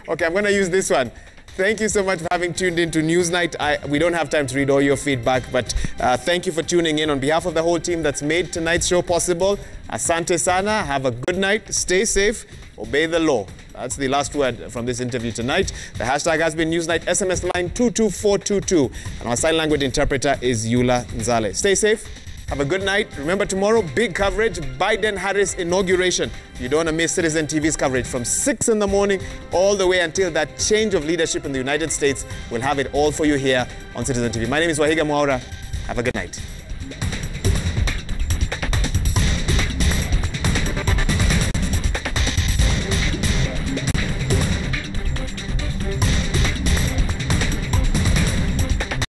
Okay, I'm going to use this one. Thank you so much for having tuned in to Newsnight. We don't have time to read all your feedback, but thank you for tuning in. On behalf of the whole team that's made tonight's show possible, asante sana, have a good night, stay safe, obey the law. That's the last word from this interview tonight. The hashtag has been Newsnight, SMS line 22422. And our sign language interpreter is Yula Nzale. Stay safe. Have a good night. Remember, tomorrow, big coverage, Biden-Harris inauguration. You don't want to miss Citizen TV's coverage from 6 in the morning all the way until that change of leadership in the United States. We'll have it all for you here on Citizen TV. My name is Wahiga Mwaura. Have a good night.